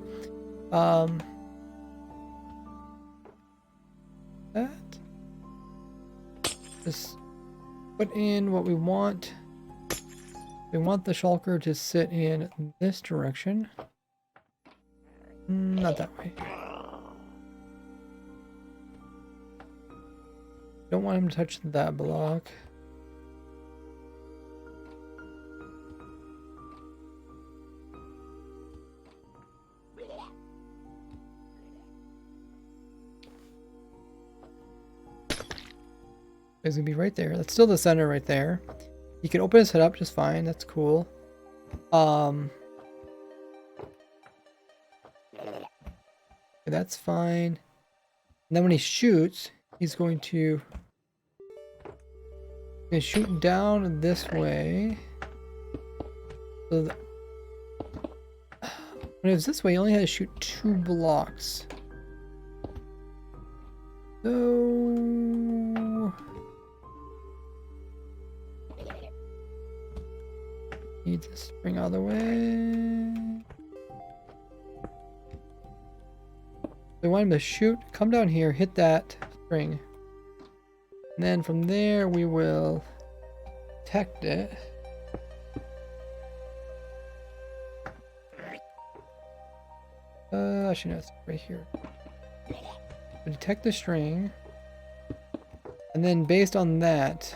That. Just put in what we want. We want the shulker to sit in this direction. Not that way. Don't want him to touch that block. It's gonna be right there. That's still the center right there. You can open his head up just fine. That's cool. That's fine. And then when he shoots, he's going to shoot down this way. So when it was this way, he only had to shoot 2 blocks. So need to spring out of the way. We want him to shoot, come down here, hit that string. And then from there we will detect it. Actually no, it's right here. We detect the string. And then based on that,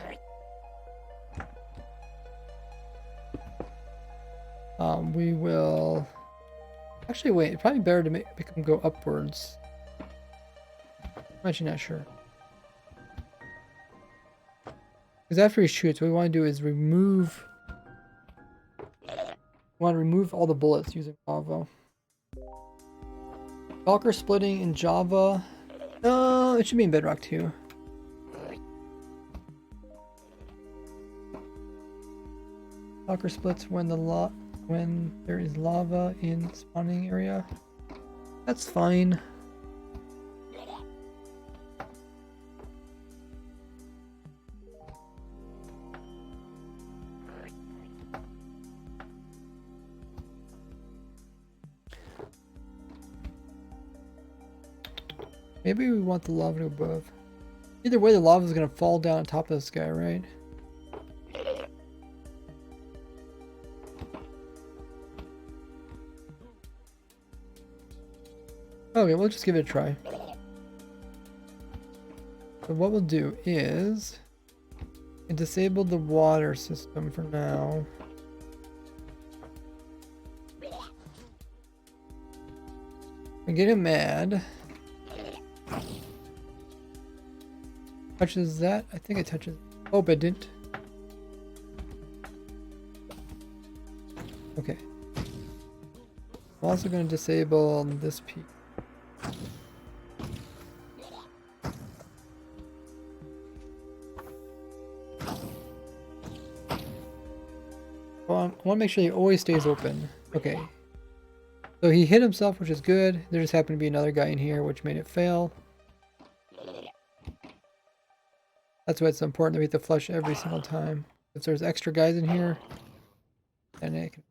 we will actually wait. It's probably better to make him go upwards. I'm actually not sure. Because after he shoots, what we want to do is remove. We want to remove all the bullets using Java. Shulker splitting in Java. It should be in Bedrock too. Shulker splits when there is lava in spawning area. That's fine. Maybe we want the lava to go above. Either way, the lava is going to fall down on top of this guy, right? Okay, we'll just give it a try. So what we'll do is disable the water system for now. And get him mad. Touches that? I think it touches. Oh, but it didn't. Okay. I'm also going to disable this piece. I want to make sure he always stays open. Okay. So he hit himself, which is good. There just happened to be another guy in here, which made it fail. That's why it's important that we have to flush every single time. If there's extra guys in here, then it can...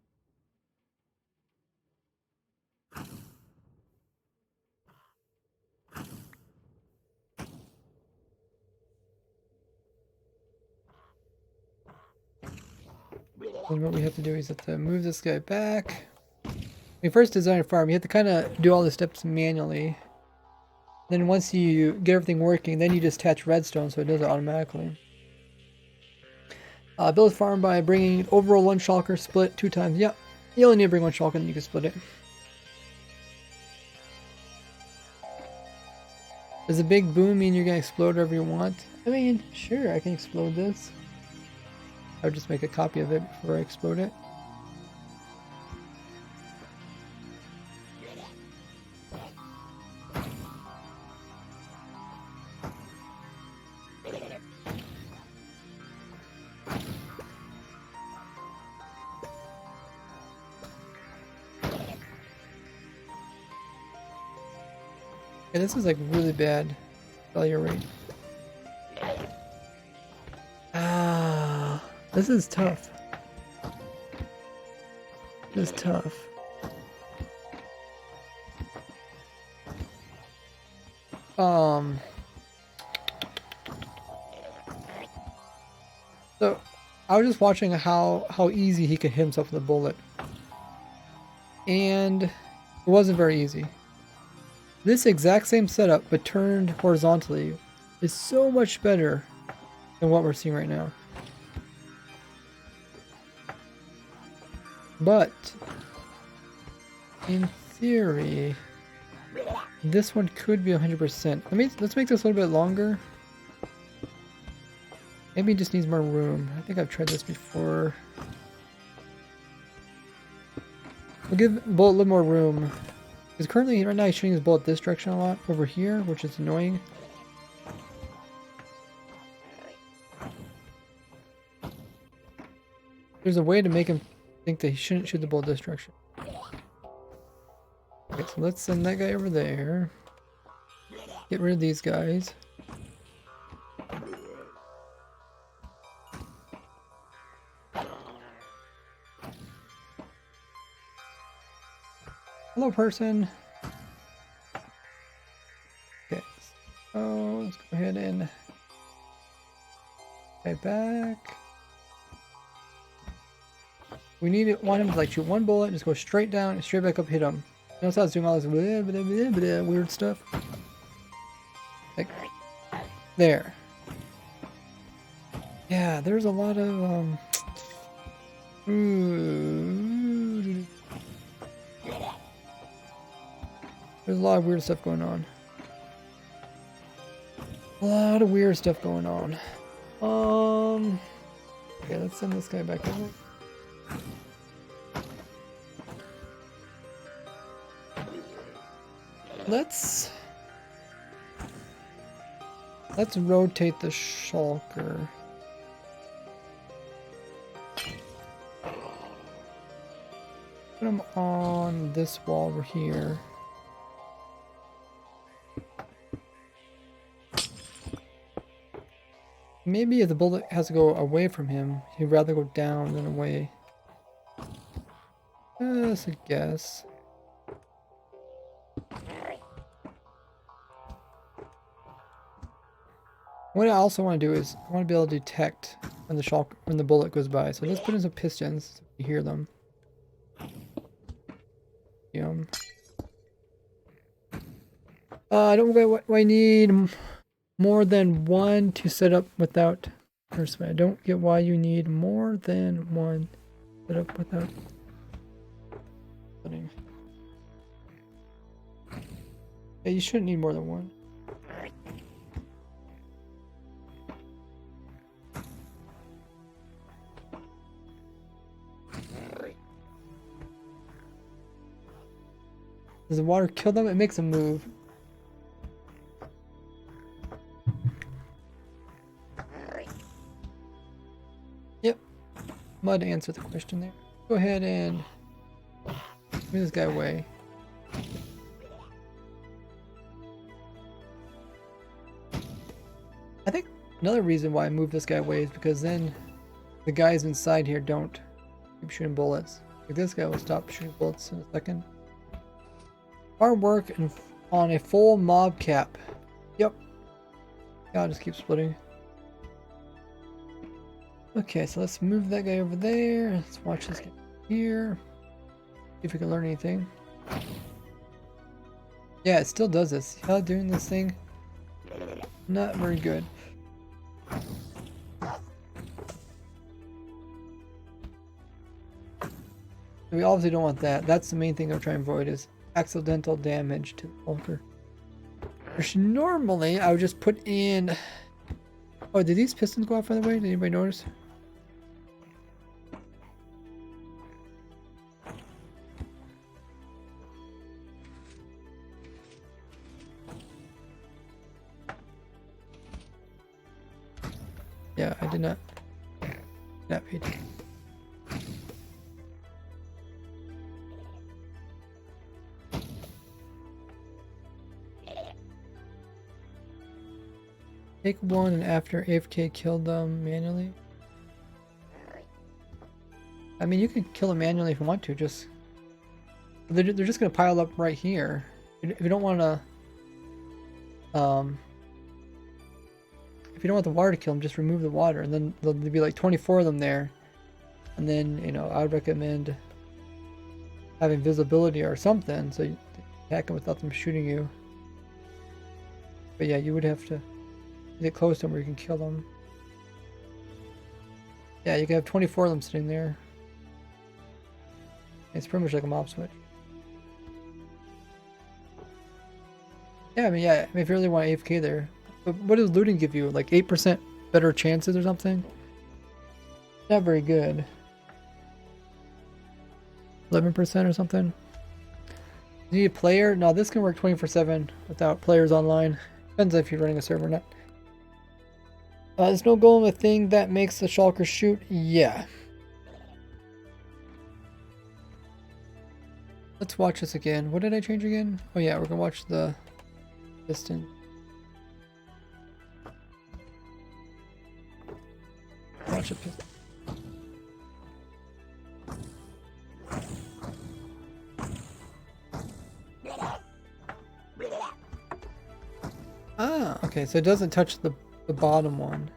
And what we have to do is have to move this guy back. When you first design a farm, you have to kind of do all the steps manually. Then once you get everything working, then you just attach redstone so it does it automatically. Build a farm by bringing overall one shulker, split 2 times. Yeah, you only need to bring one shulker and you can split it. Does a big boom mean you're going to explode whatever you want? I mean, sure, I can explode this. I would just make a copy of it before I explode it. Yeah, this is like really bad failure rate. Ah, this is tough. This is tough. So I was just watching how easy he could hit himself with a bullet. And it wasn't very easy. This exact same setup, but turned horizontally, is so much better than what we're seeing right now. But in theory, this one could be 100%. Let's make this a little bit longer. Maybe it just needs more room. I think I've tried this before. We'll give the bullet a little more room. Because currently, right now, he's shooting his bullet this direction a lot over here, which is annoying. There's a way to make him think that he shouldn't shoot the bullet this direction. Okay, so let's send that guy over there. Get rid of these guys. Hello, person. Okay, so let's go ahead and head back. We want him to like shoot one bullet, just go straight down and straight back up, hit him. Notice how it's doing all this blah, blah, blah, blah, weird stuff. Like, there. Yeah, there's a lot of there's a lot of weird stuff going on. A lot of weird stuff going on. Okay, let's send this guy back over. Let's rotate the shulker. Put him on this wall over here. Maybe if the bullet has to go away from him, he'd rather go down than away. Just a guess. What I also want to do is I want to be able to detect when the bullet goes by. So let's put in some pistons so you hear them. I don't get what I need more than one to set up without. I don't get why you need more than one set up without. Yeah, you shouldn't need more than one. Does the water kill them? It makes them move. Yep. Mud answered the question there. Go ahead and move this guy away. I think another reason why I moved this guy away is because then the guys inside here don't keep shooting bullets. Like this guy will stop shooting bullets in a second. Hard work on a full mob cap. Yep. Yeah, I'll just keep splitting. Okay, so let's move that guy over there. Let's watch this guy here. See if we can learn anything. Yeah, it still does this. See how doing this thing? Not very good. We obviously don't want that. That's the main thing I'm trying to avoid is accidental damage to the shulker. Which normally I would just put in. Oh, did these pistons go off by the way? Did anybody notice? Yeah, I did not. Not paid. Take one and after AFK kill them manually. I mean, you can kill them manually if you want to. Just they're just gonna pile up right here. If you don't want to, if you don't want the water to kill them, just remove the water, and then there'll be like 24 of them there. And then I would recommend having visibility or something so you attack them without them shooting you. But yeah, you would have to get close to them where you can kill them. Yeah, you can have 24 of them sitting there. It's pretty much like a mob switch. Yeah, I mean, if you really want AFK there. But what does looting give you? Like 8% better chances or something? Not very good. 11% or something? You need a player? No, this can work 24/7 without players online. Depends if you're running a server or not. Is no golem a thing that makes the shulker shoot? Yeah. Let's watch this again. What did I change again? Oh yeah, we're gonna watch the piston. Watch the piston. Ah, okay, so it doesn't touch the bottom one.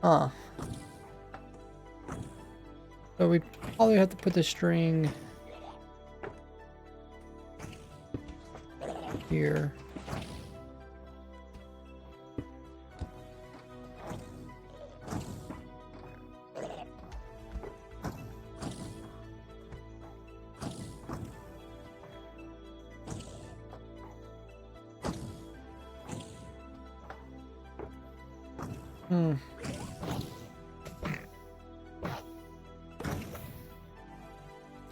Ah. So we probably have to put the string here.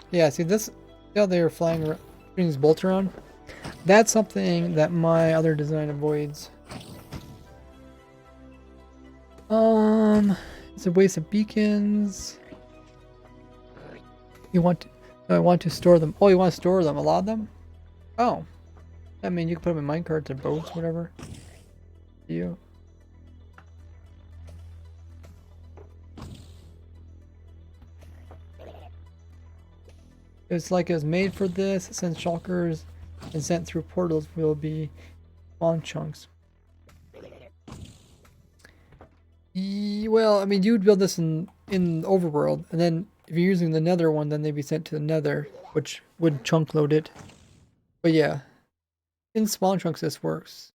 Yeah, see this, see how they're flying around, shooting these bolts around? That's something that my other design avoids. It's a waste of beacons. You want to, no, I want to store them. Oh, you want to store them? A lot of them? Oh. I mean, you can put them in minecarts or boats, whatever. You. It's like it was made for this, since shulkers and sent through portals will be spawn chunks. well, I mean, you'd build this in Overworld, and then if you're using the Nether one, then they'd be sent to the Nether, which would chunk load it. But yeah, in spawn chunks this works.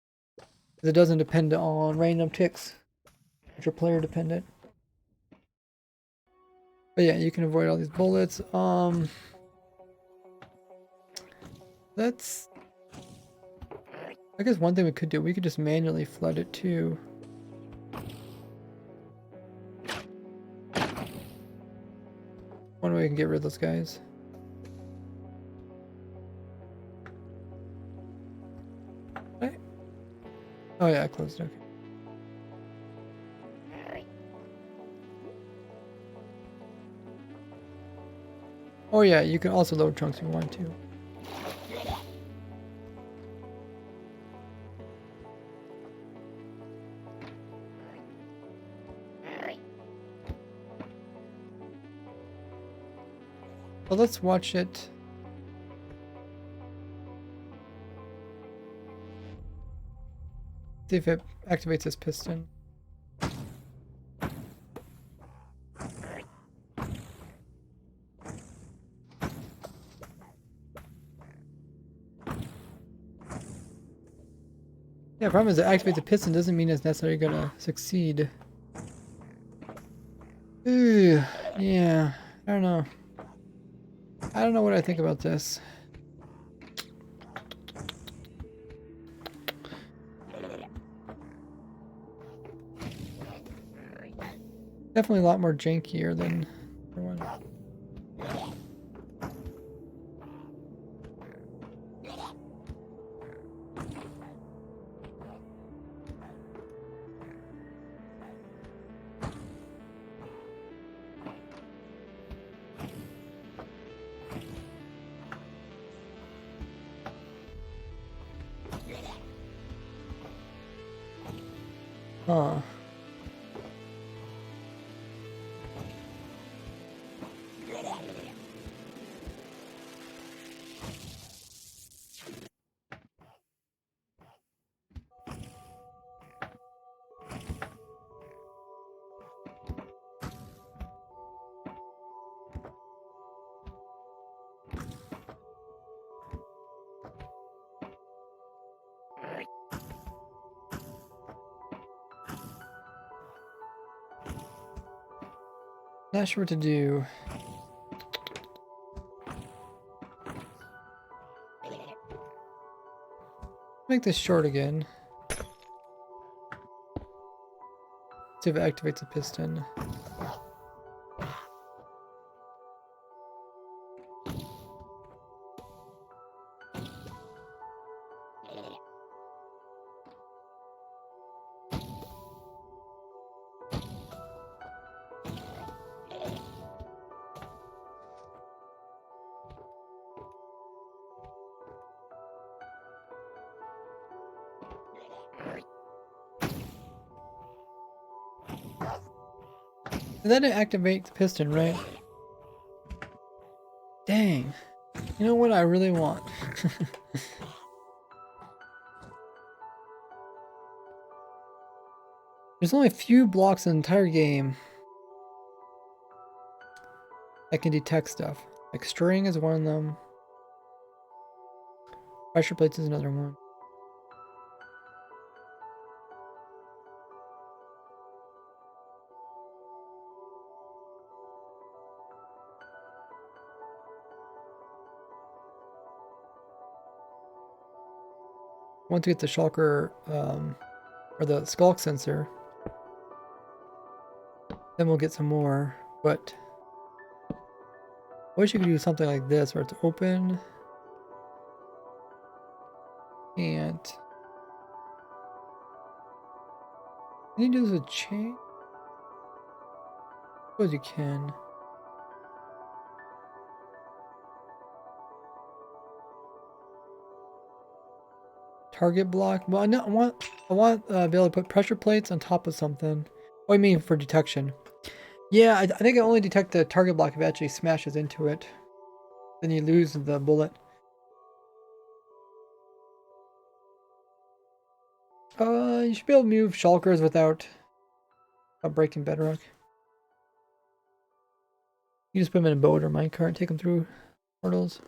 Because it doesn't depend on random ticks, which are player dependent. But yeah, you can avoid all these bullets. Let's... I guess one thing we could do, we could just manually flood it too. One way we can get rid of those guys. Right? Oh yeah, I closed it. Okay. Oh yeah, you can also load chunks if you want to. Well, let's watch it. See if it activates this piston. Yeah, the problem is it activates the piston doesn't mean it's necessarily gonna succeed. Ooh, yeah, I don't know. I don't know what I think about this. Definitely a lot more jankier than the one. Huh. Not sure what to do. Make this short again. See if it activates a piston. And then it activates the piston, right? Dang. You know what I really want? There's only a few blocks in the entire game that can detect stuff. Like string is one of them. Pressure plates is another one. Once we get the shulker, or the skulk sensor, then we'll get some more. But I wish you could do something like this where it's open. And can you do this with chain? I suppose you can. Target block. Well, no, I want be able to put pressure plates on top of something. What do you mean for detection? Yeah, I think it only detect the target block if it actually smashes into it. Then you lose the bullet. You should be able to move shulkers without about breaking bedrock. You just put them in a boat or minecart and take them through portals.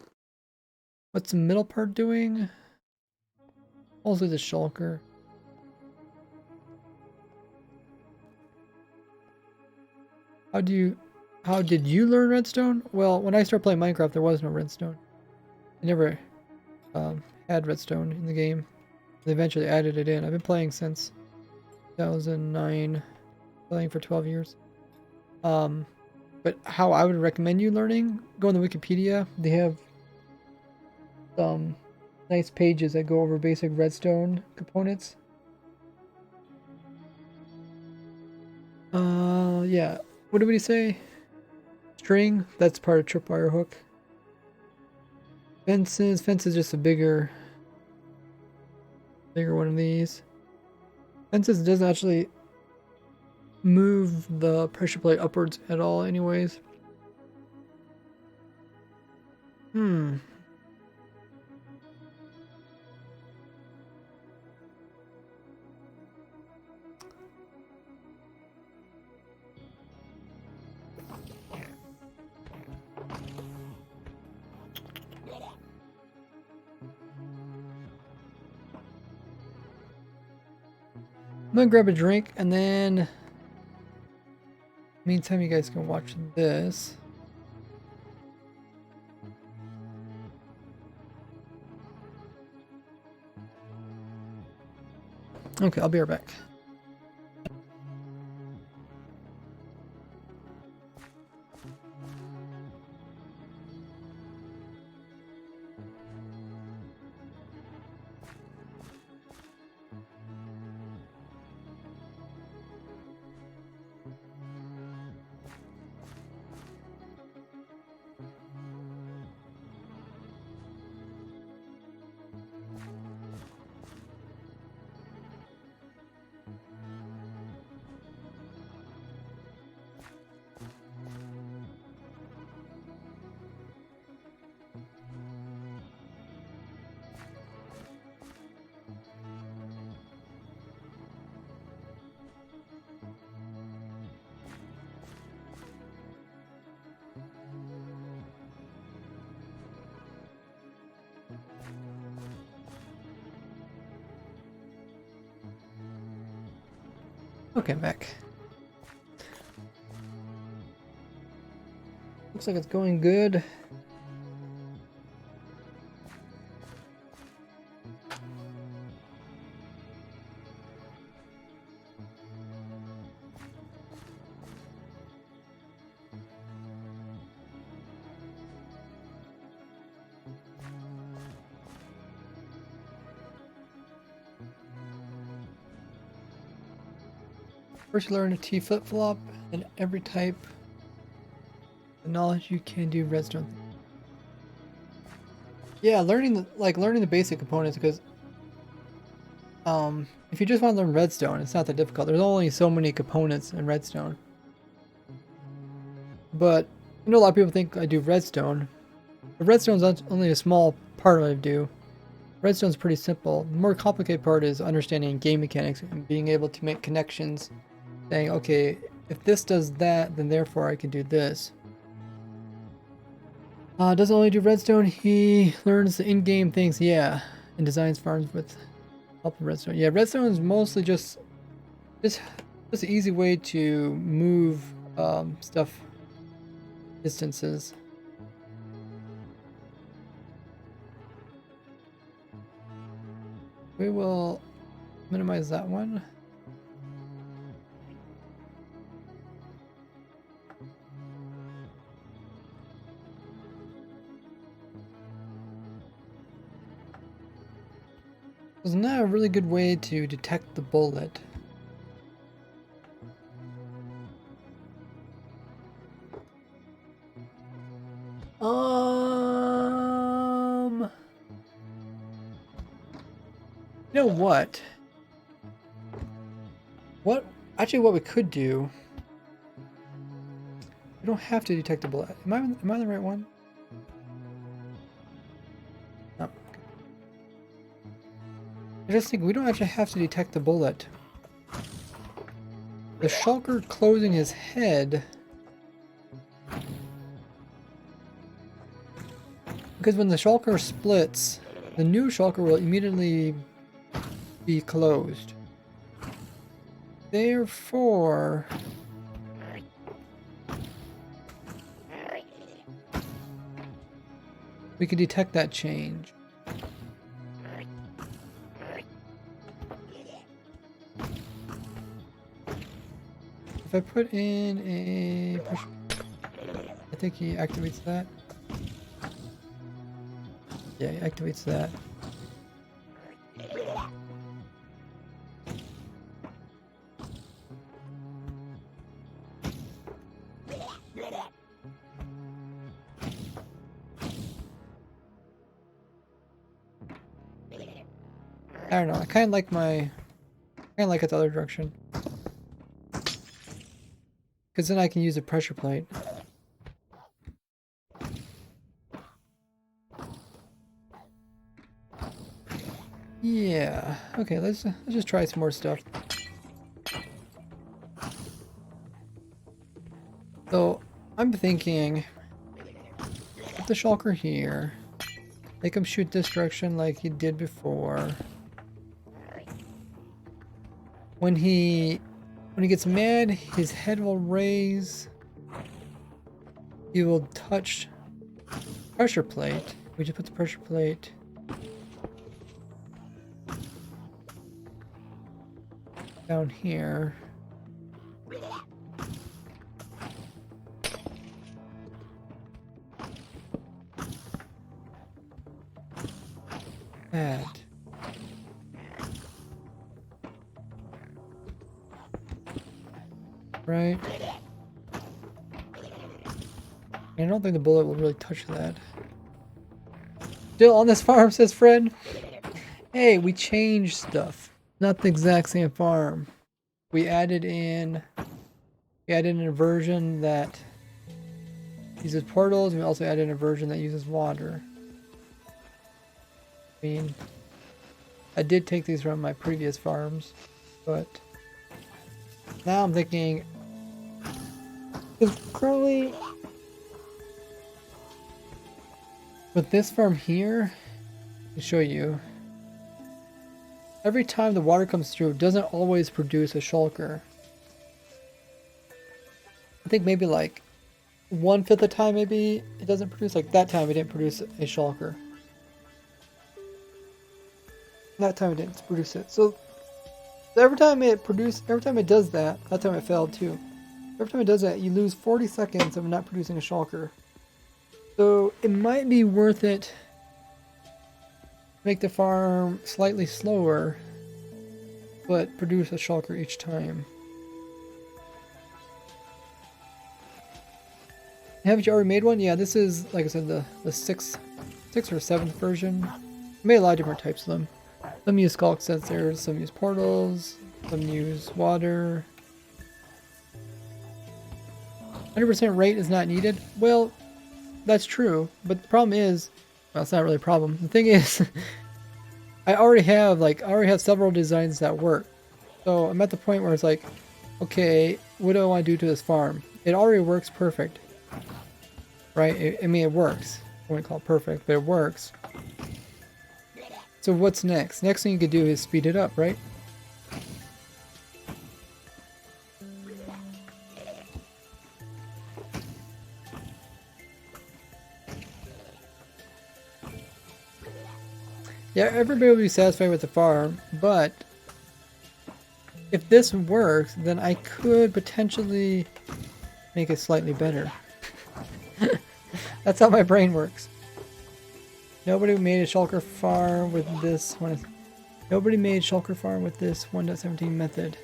What's the middle part doing? Also the shulker. How did you learn redstone? Well, when I started playing Minecraft, there was no redstone. I never had redstone in the game. They eventually added it in. I've been playing since 2009, playing for 12 years. But how I would recommend you learning, go on the Wikipedia. They have some nice pages that go over basic redstone components. Yeah. What did we say? String, that's part of tripwire hook. Fence is just a bigger one of these. Fences doesn't actually move the pressure plate upwards at all anyways. I'm gonna grab a drink and then meantime you guys can watch this. Okay, I'll be right back. Okay, I'm back. Looks like it's going good. First you learn a T flip-flop, and every type of knowledge you can do redstone. Yeah, learning the basic components, because if you just want to learn redstone, it's not that difficult. There's only so many components in redstone. But I know a lot of people think I do redstone. But redstone's only a small part of what I do. Redstone's pretty simple. The more complicated part is understanding game mechanics and being able to make connections, saying, okay, if this does that, then therefore I can do this. Doesn't only do redstone, he learns the in-game things, yeah, and designs farms with help of redstone. Yeah, redstone is mostly just an easy way to move stuff distances. We will minimize that one. Isn't that a really good way to detect the bullet? You know what? Actually, what we could do... We don't have to detect the bullet. Am I the right one? No. I just think we don't actually have to detect the bullet. the shulker closing his head. Because when the shulker splits, the new shulker will immediately be closed. Therefore, we can detect that change. If I put in a push, I think he activates that. Yeah, he activates that. I don't know. I kind of like it the other direction, because then I can use a pressure plate. Yeah. Okay. Let's just try some more stuff. So I'm thinking, put the shulker here. Make him shoot this direction like he did before. When he gets mad, his head will raise. He will touch pressure plate. We just put the pressure plate down here. That. Right. I don't think the bullet will really touch that. Still on this farm, says Fred. Hey, we changed stuff. Not the exact same farm. We added in a version that uses portals. We also added a version that uses water. I mean, I did take these from my previous farms, but now I'm thinking, because currently with this farm here, to show you, every time the water comes through, it doesn't always produce a shulker. I think maybe like 1/5 of the time, maybe it doesn't produce. Like that time, it didn't produce a shulker. That time it didn't produce it. So every time it does that time it failed too. Every time it does that, you lose 40 seconds of not producing a shulker. So it might be worth it to make the farm slightly slower, but produce a shulker each time. Haven't you already made one? Yeah, this is, like I said, the 6th or 7th version. I made a lot of different types of them. Some use skulk sensors, some use portals, some use water. 100% rate is not needed. Well, that's true, but the problem is, well, it's not really a problem. The thing is, I already have several designs that work. So I'm at the point where it's like, okay, what do I want to do to this farm? It already works perfect, right? I mean, it works. I wouldn't call it perfect, but it works. So what's next? Next thing you could do is speed it up, right? Yeah, everybody will be satisfied with the farm, but if this works, then I could potentially make it slightly better. That's how my brain works. Nobody made a shulker farm with this one. Nobody made shulker farm with this 1.17 method.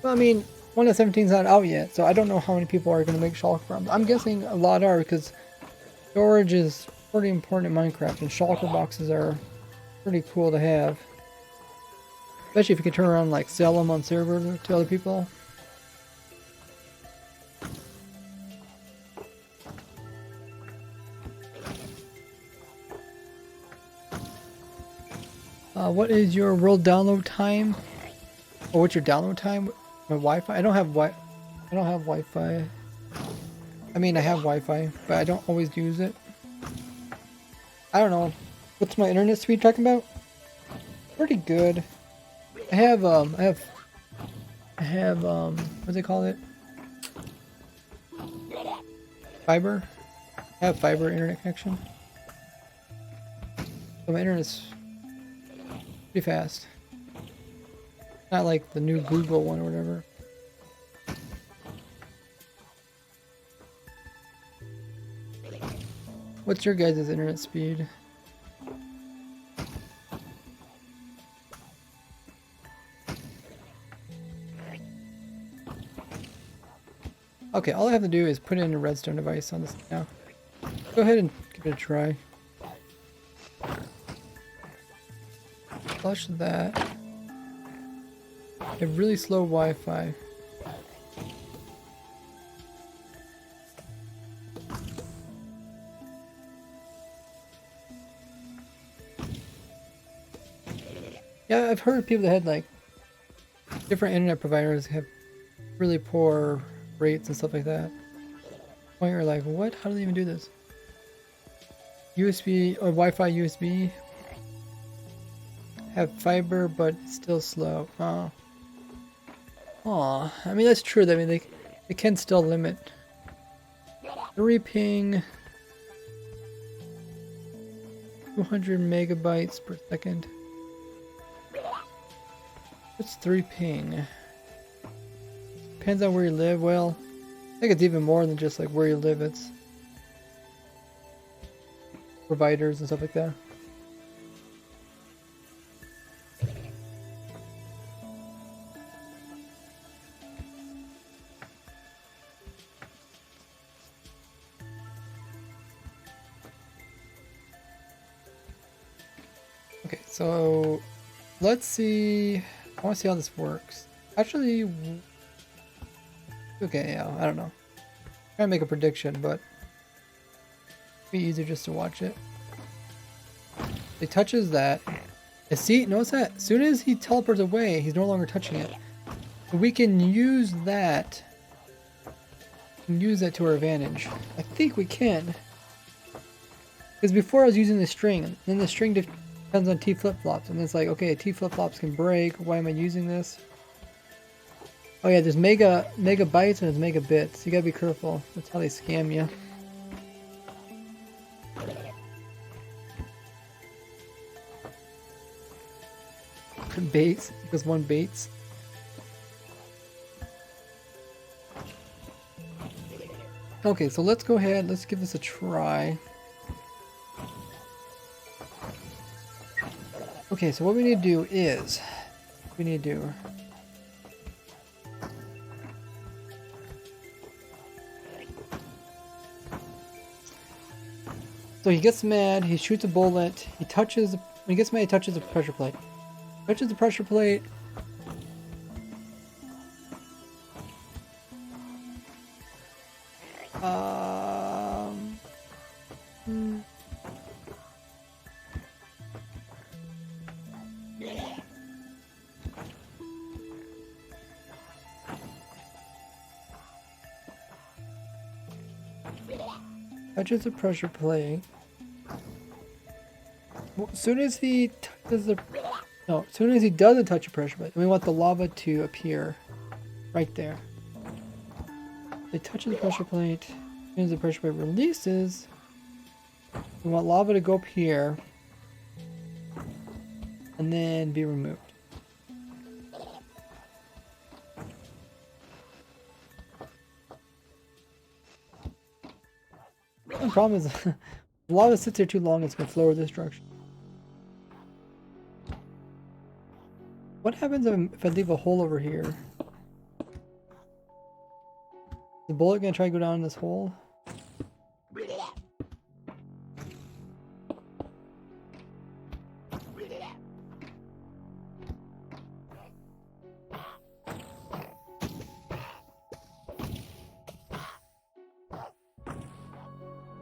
Well, I mean, 1.17 is not out yet, so I don't know how many people are going to make shulker farms. I'm guessing a lot are, because storage is pretty important in Minecraft, and shulker boxes are pretty cool to have. Especially if you can turn around and like sell them on server to other people. What is your world download time? Or what's your download time? My Wi-Fi? I don't have Wi-Fi. I mean, I have Wi-Fi, but I don't always use it. I don't know. What's my internet speed talking about? Pretty good. I have, what do they call it? Fiber? I have fiber internet connection. So my internet's pretty fast. Not like the new Google one or whatever. What's your guys' internet speed? Okay, all I have to do is put in a redstone device on this now. Go ahead and give it a try. Flush that. I have really slow Wi-Fi. Yeah, I've heard people that had like different internet providers have really poor rates and stuff like that. Point you're like, what? How do they even do this? USB or Wi-Fi USB have fiber, but it's still slow. Oh. Aw, I mean that's true. I mean they can still limit 3 ping, 200 megabytes per second. What's 3 ping? Depends on where you live. Well, I think it's even more than just like where you live. It's providers and stuff like that. Okay, so let's see. I want to see how this works. Actually, okay, yeah, I don't know. I'm trying to make a prediction, but it'd be easier just to watch it. He touches that. And see, notice that as soon as he teleports away, he's no longer touching it. So we can use that. Use that to our advantage. I think we can. Because before I was using the string, and then the string depends on T flip-flops, and it's like, okay, T flip-flops can break. Why am I using this? Oh yeah, there's megabytes and there's megabits. You gotta be careful. That's how they scam you. Baits, because one baits. Okay, so let's go ahead. Let's give this a try. Okay, so what we need to do is, so he gets mad, he shoots a bullet, he touches, when he gets mad he touches the pressure plate. Touches the pressure plate. Touches the pressure plate. Well, as soon as he touches the... No, as soon as he doesn't touch a pressure plate, we want the lava to appear right there. They touch the pressure plate. As soon as the pressure plate releases, we want lava to go up here and then be removed. The problem is, if lava sits there too long, it's going to flow this direction. What happens if I leave a hole over here? Is the bullet going to try to go down in this hole?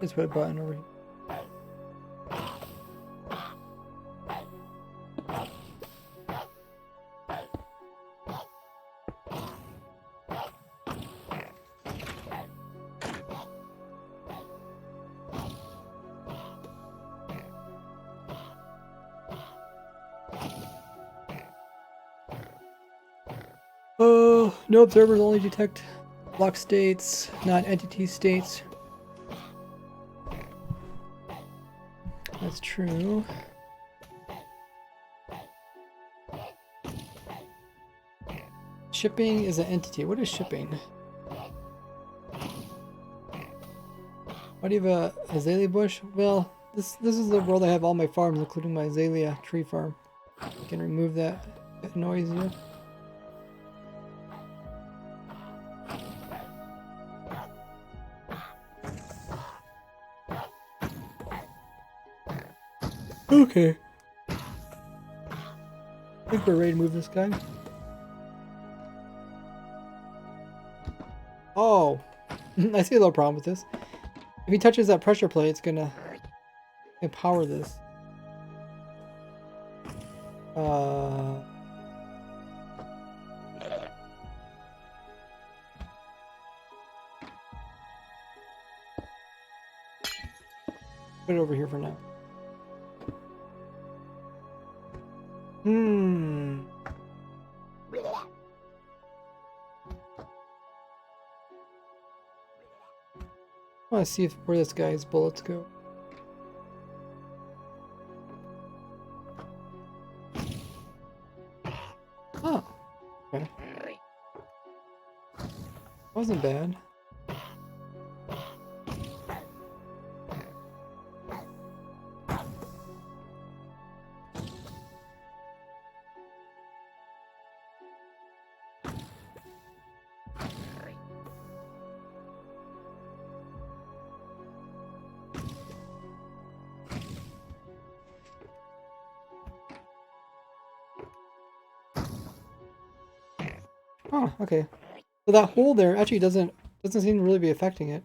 Just put a button over here. Oh, no observers, only detect block states, not entity states. That's true. Shipping is an entity. What is shipping? Why do you have a azalea bush? Well, this is the world I have all my farms, including my azalea tree farm. I can remove that. That annoys you. Okay. I think we're ready to move this guy. Oh, I see a little problem with this. If he touches that pressure plate, it's gonna power this. Put it over here for now. I want to see where this guy's bullets go. Oh, okay. Wasn't bad. Oh, okay. So that hole there actually doesn't seem to really be affecting it.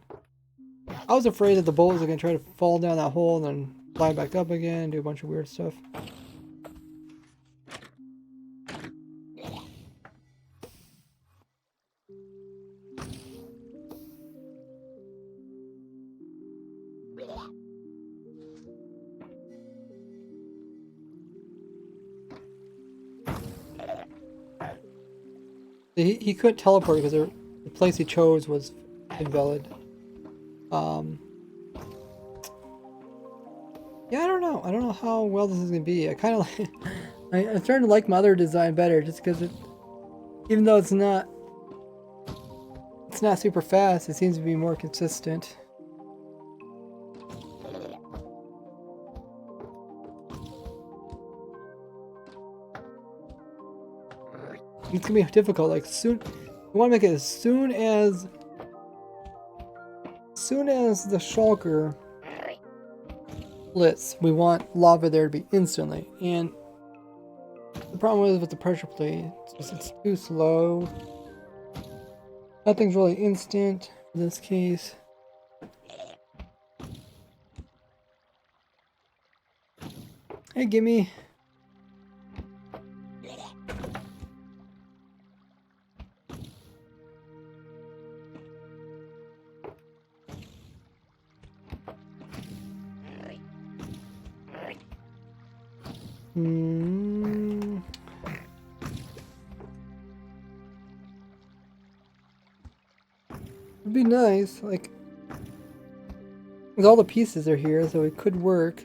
I was afraid that the bullets are gonna try to fall down that hole and then fly back up again and do a bunch of weird stuff. He couldn't teleport because the place he chose was invalid. Yeah, I don't know. I don't know how well this is gonna be. I kind of like. I'm starting to like my other design better, just because it, even though it's not super fast, it seems to be more consistent. It's gonna be difficult. Like soon, we want to make it as soon as the shulker splits. We want lava there to be instantly, and the problem is with the pressure plate, it's too slow. Nothing's really instant in this case. Hey, gimme. It'd be nice, like, because all the pieces are here, so it could work.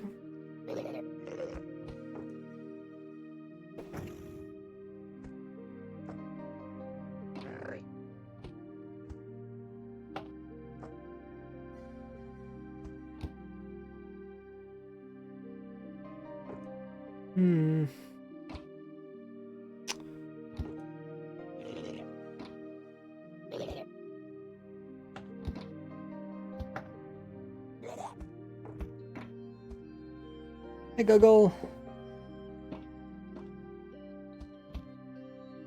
Hey, Guggle.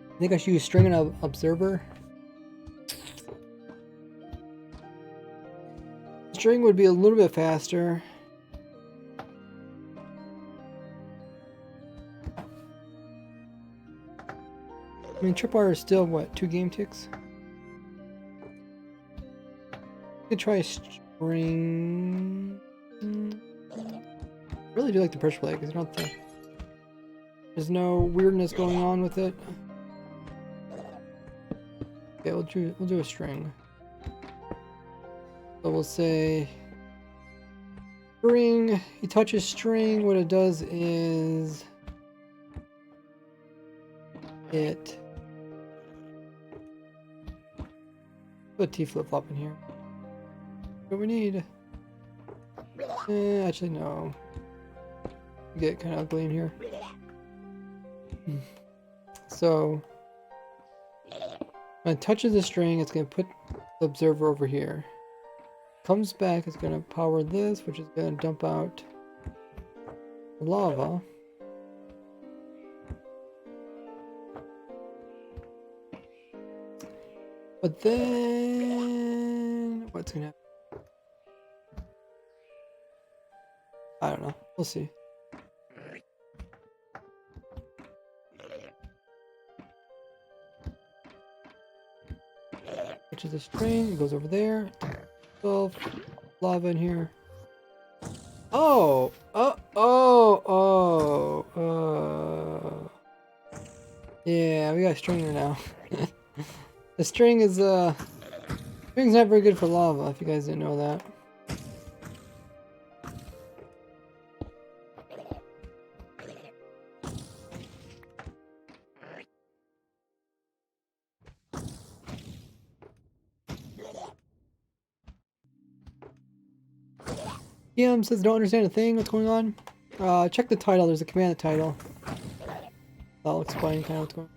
I think I should use string and observer. String would be a little bit faster. I mean, tripwire is still, what, 2 game ticks? I could try string. I really do like the pressure plate because there's no weirdness going on with it. Okay, we'll do a string. So we'll say string. He touches string. What it does is it put a T flip flop in here. What we need? Actually no. Get kind of ugly in here. So when it touches the string, it's gonna put the observer over here. Comes back, it's gonna power this, which is gonna dump out lava. But then what's gonna happen? I don't know. We'll see. Which is the string, it goes over there. 12 lava in here. Oh! Yeah, we got a stringer now. The string is string's not very good for lava, if you guys didn't know that. Says don't understand a thing. What's going on? Check the title. There's a command title. I'll explain kind of what's going on.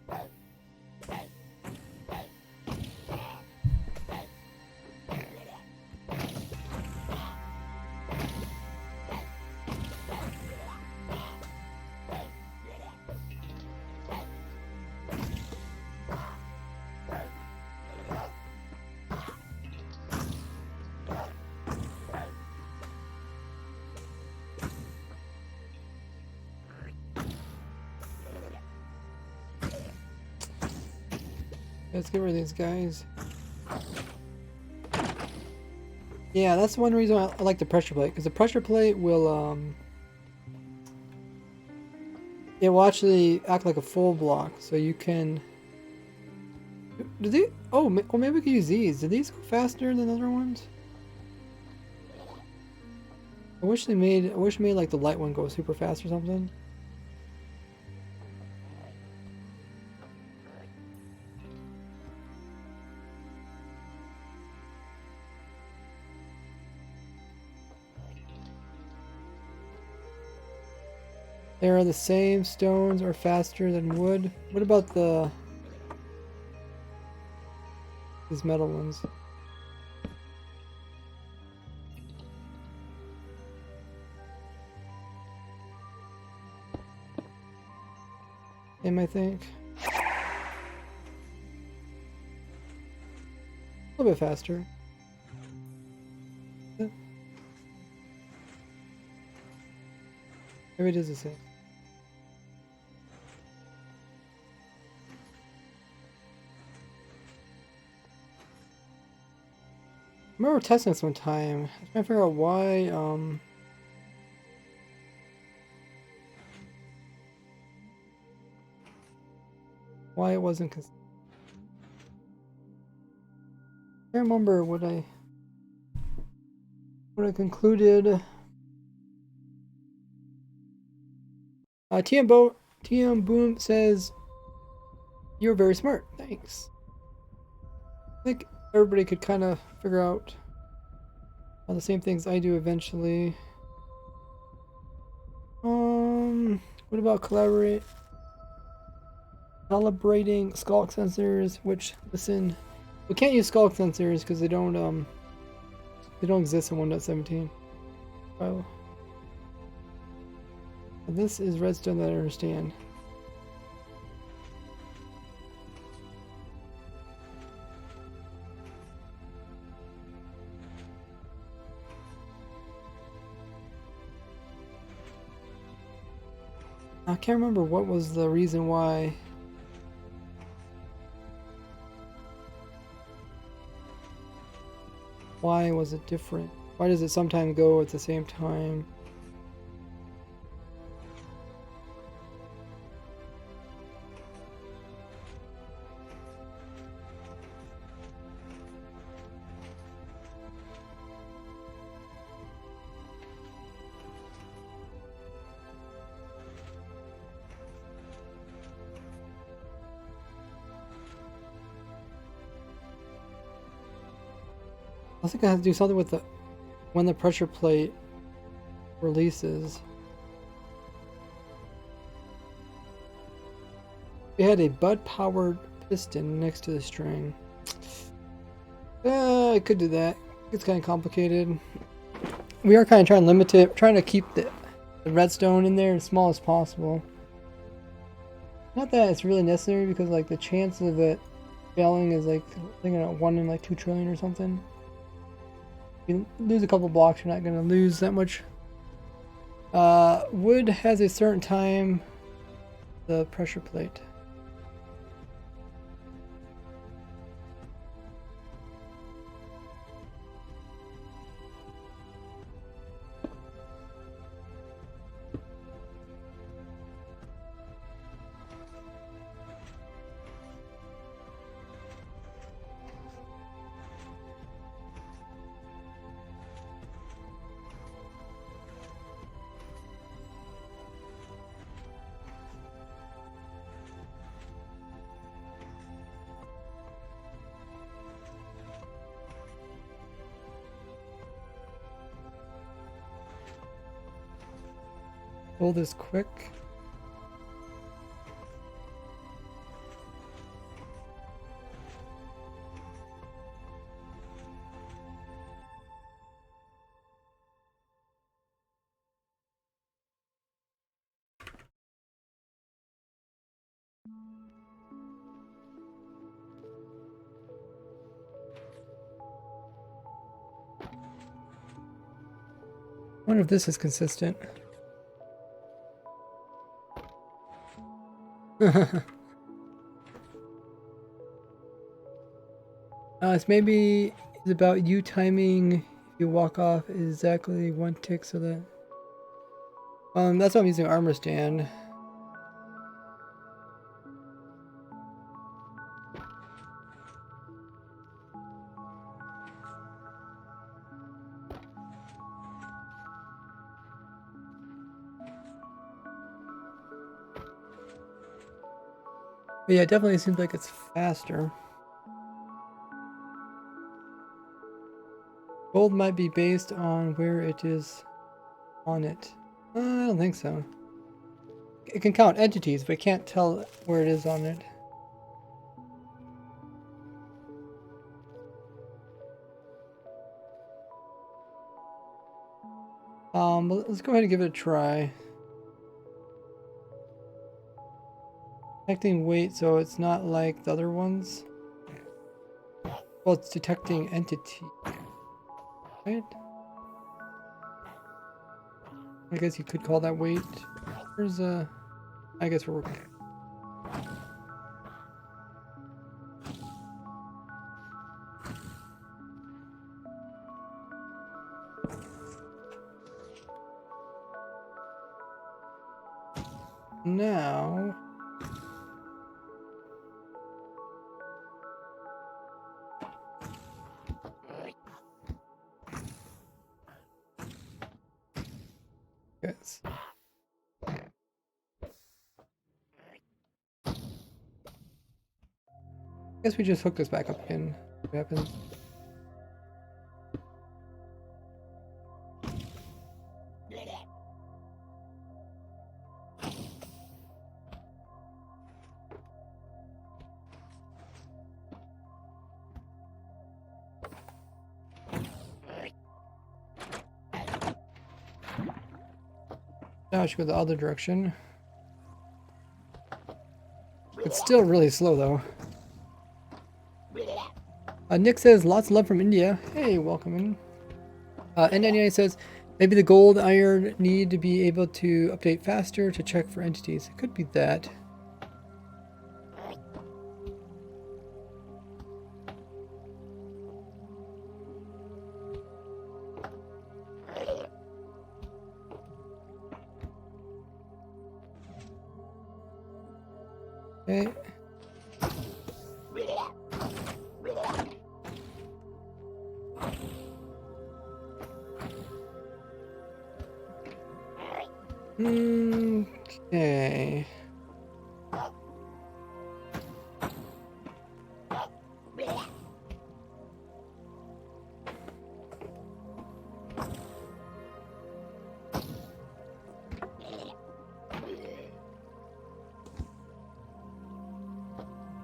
Let's get rid of these guys. Yeah, that's one reason I like the pressure plate, because the pressure plate will it will actually act like a full block, so you can. Do they? Oh, well, maybe we could use these. Do these go faster than other ones? I wish made like the light one go super fast or something. They are the same. Stones are faster than wood. What about these metal ones? Same, I think. A little bit faster. Maybe it is the same. I remember testing this one time. I was trying to figure out why it wasn't. I can't remember what I concluded. TM Boom says, "You're very smart. Thanks." I think everybody could kind of figure out all the same things I do eventually. What about calibrating skulk sensors? Which listen, we can't use skulk sensors because they don't exist in 1.17. Oh, this is redstone that I understand. I can't remember what was the reason why. Why was it different? Why does it sometimes go at the same time? I think I have to do something with the when the pressure plate releases. We had a butt-powered piston next to the string. I could do that. It's kind of complicated. We are kind of trying to limit it, trying to keep the redstone in there as small as possible. Not that it's really necessary, because like the chance of it failing is like, I think 1 in like 2 trillion or something. If you lose a couple blocks, you're not going to lose that much. Wood has a certain time, the pressure plate. Pull this quick. I wonder if this is consistent. It's maybe it's about you timing if you walk off exactly 1 tick so that... that's why I'm using armor stand. But yeah, it definitely seems like it's faster. Gold might be based on where it is on it. I don't think so. It can count entities, but it can't tell where it is on it. Let's go ahead and give it a try. Detecting weight, so it's not like the other ones. Well, it's detecting entity, right? I guess you could call that weight. Where's I guess we're working. Now yes. I guess we just hook this back up again. What happens? Now I should go the other direction. It's still really slow though. Nick says, lots of love from India. Hey, welcome in. N99 says, maybe the gold iron need to be able to update faster to check for entities. It could be that. Okay. Okay.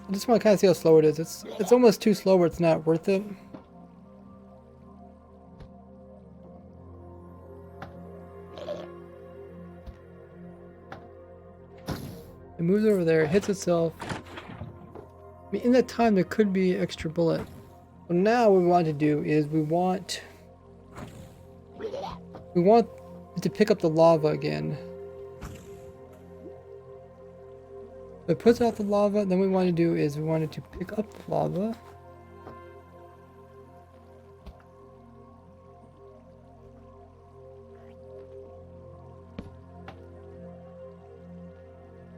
I just want to kind of see how slow it is. It's almost too slow where it's not worth it. It moves over there, it hits itself. I mean, in that time there could be extra bullet. So now what we want to do is we want it to pick up the lava again. So it puts out the lava, then what we want to do is we want it to pick up the lava.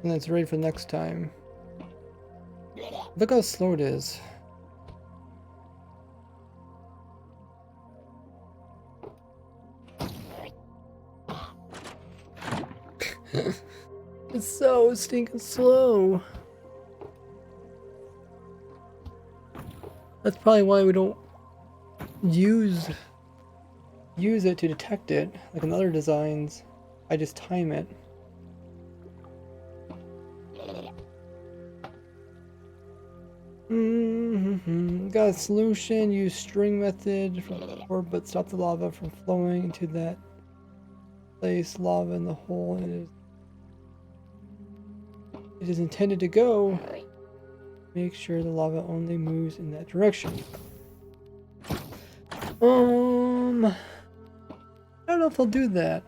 And then it's ready for next time. Look how slow it is. It's so stinking slow. That's probably why we don't use it to detect it. Like in other designs, I just time it. Got a solution. Use string method from the cord, but stop the lava from flowing into that place. Lava in the hole, and it is intended to go. Make sure the lava only moves in that direction. I don't know if they'll do that.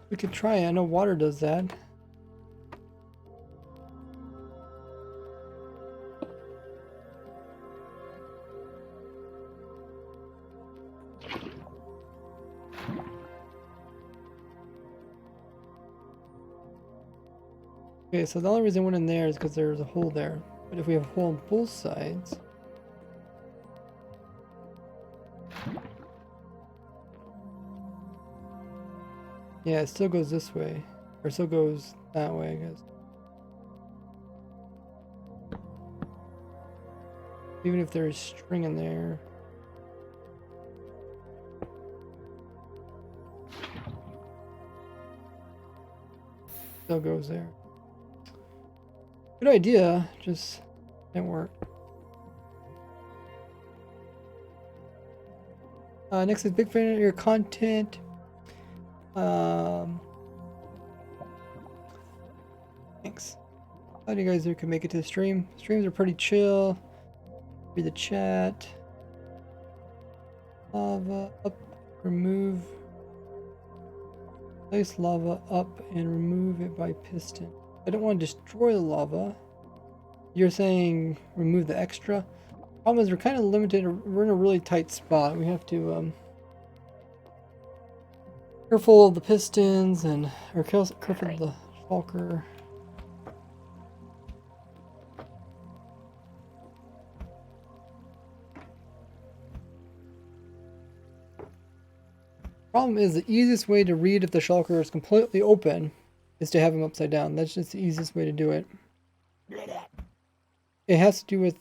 We could try it. I know water does that. Okay, so the only reason I went in there is because there's a hole there. But if we have a hole on both sides... Yeah, it still goes this way. Or still goes that way, I guess. Even if there's string in there. Still goes there. Good idea, just didn't work. Next is big fan of your content. Thanks. Glad you guys can make it to the stream. Streams are pretty chill. Read the chat. Lava up, remove. Place lava up and remove it by piston. I don't want to destroy the lava. You're saying remove the extra. Problem is we're kind of limited. We're in a really tight spot. We have to careful of the pistons and careful of the shulker. Problem is the easiest way to read if the shulker is completely open is to have him upside down. That's just the easiest way to do it. It has to do with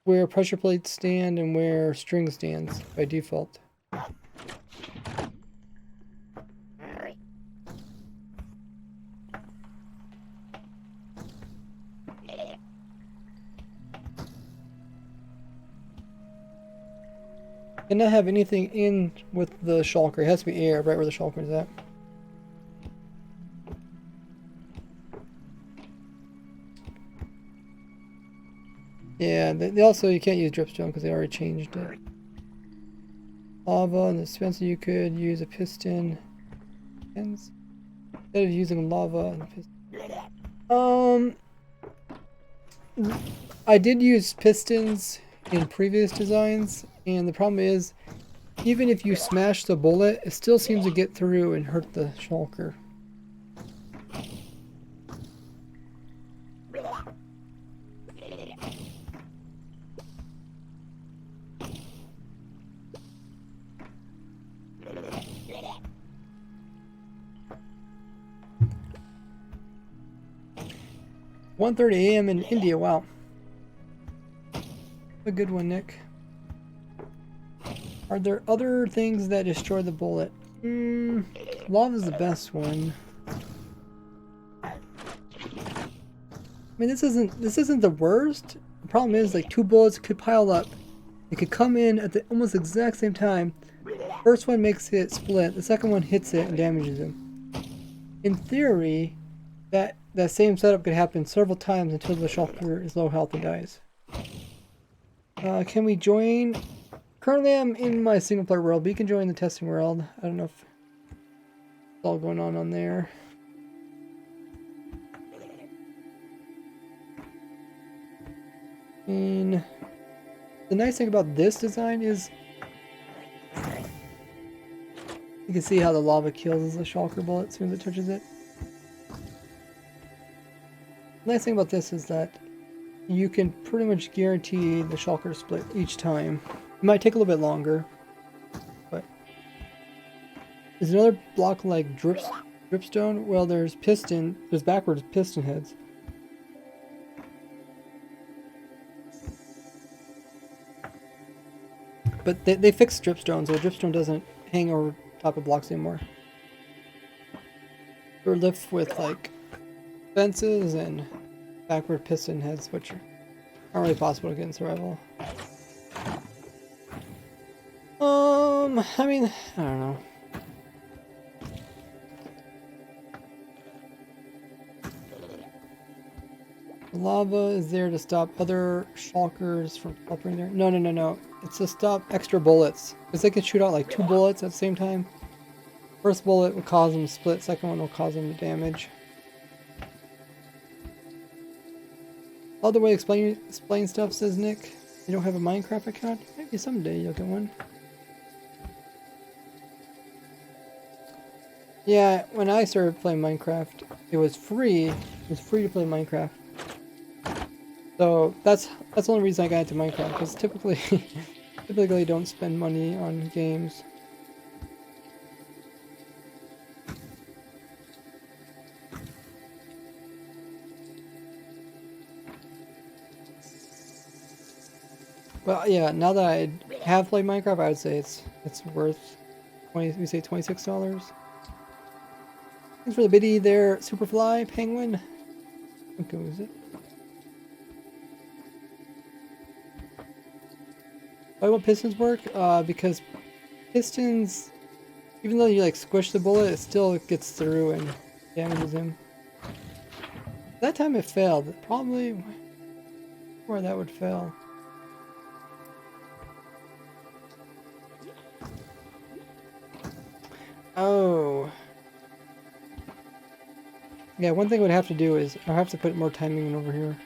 where pressure plates stand and where string stands by default. Cannot have anything in with the shulker. It has to be air right where the shulker is at. Yeah, they also, you can't use dripstone because they already changed it. Lava and the dispenser, you could use a piston. Instead of using lava and piston. I did use pistons in previous designs, and the problem is, even if you smash the bullet, it still seems to get through and hurt the shulker. $1:30 a.m. in India. Wow, a good one, Nick. Are there other things that destroy the bullet? Lava's the best one. mean, this isn't the worst. The problem is like 2 bullets could pile up. It could come in at the almost exact same time. First one makes it split. The second one hits it and damages him. In theory, that same setup could happen several times until the shulker is low health and dies. Can we join? Currently, I'm in my single player world, but you can join the testing world. I don't know if it's all going on there. And the nice thing about this design is you can see how the lava kills the shulker bullet as soon as it touches it. The nice thing about this is that you can pretty much guarantee the shulker split each time. It might take a little bit longer, but there's another block like dripstone. Well, there's backwards piston heads. But they fixed dripstone, so dripstone doesn't hang over top of blocks anymore. Or lift with like fences and backward piston heads, which aren't really possible to get in survival. I mean, I don't know. The lava is there to stop other shulkers from teleporting there. No. It's to stop extra bullets. Because they can shoot out like 2 bullets at the same time. First bullet will cause them to split, second one will cause them to damage. Other way to explain stuff, says Nick. You don't have a Minecraft account? Maybe someday you'll get one. Yeah, when I started playing Minecraft, it was free. It was free to play Minecraft. So that's the only reason I got into Minecraft, because typically I don't spend money on games. Well, yeah, now that I have played Minecraft, I would say it's worth $26. Thanks for the biddy there, Superfly Penguin. Okay, what is it? Why won't pistons work? Because pistons, even though you like squish the bullet, it still gets through and damages him. That time it failed. Probably where that would fail. Oh. Yeah, one thing I would have to do is I have to put more timing in over here.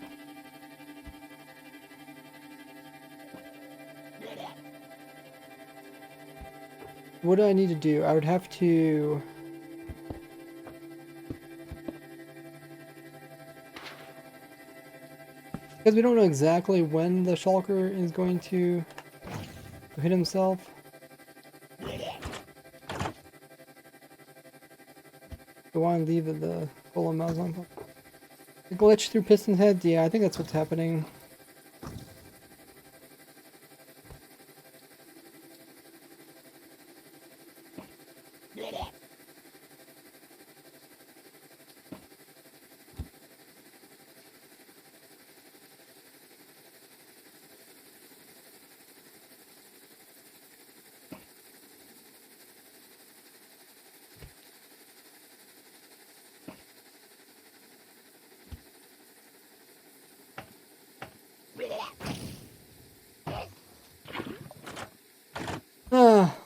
What do I need to do? I would have to... Because we don't know exactly when the shulker is going to hit himself. I want to leave the golem mouse on. The glitch through piston heads? Yeah, I think that's what's happening.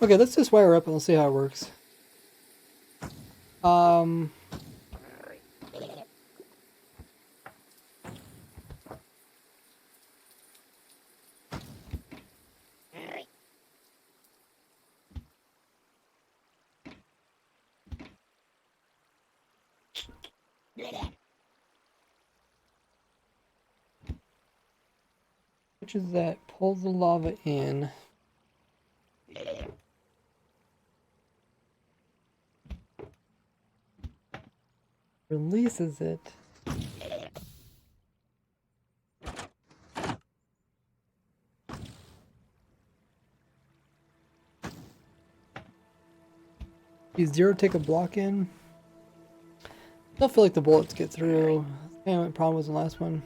Okay, let's just wire up and we'll see how it works. Which is that pulls the lava in. Releases it. Use 0 take a block in. I don't feel like the bullets get through. Yeah, what problem was the last one?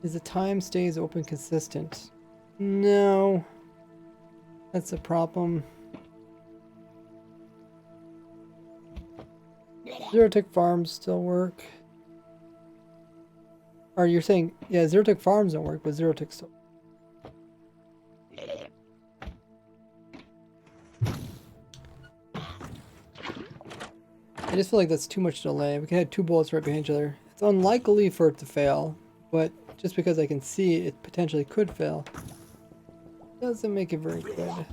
Is the time stays open consistent? No. That's a problem. Zero tick farms still work. Or you're saying, yeah, zero tick farms don't work, but zero tick still. I just feel like that's too much delay. We can have two bullets right behind each other. It's unlikely for it to fail, but just because I can see it potentially could fail doesn't make it very good.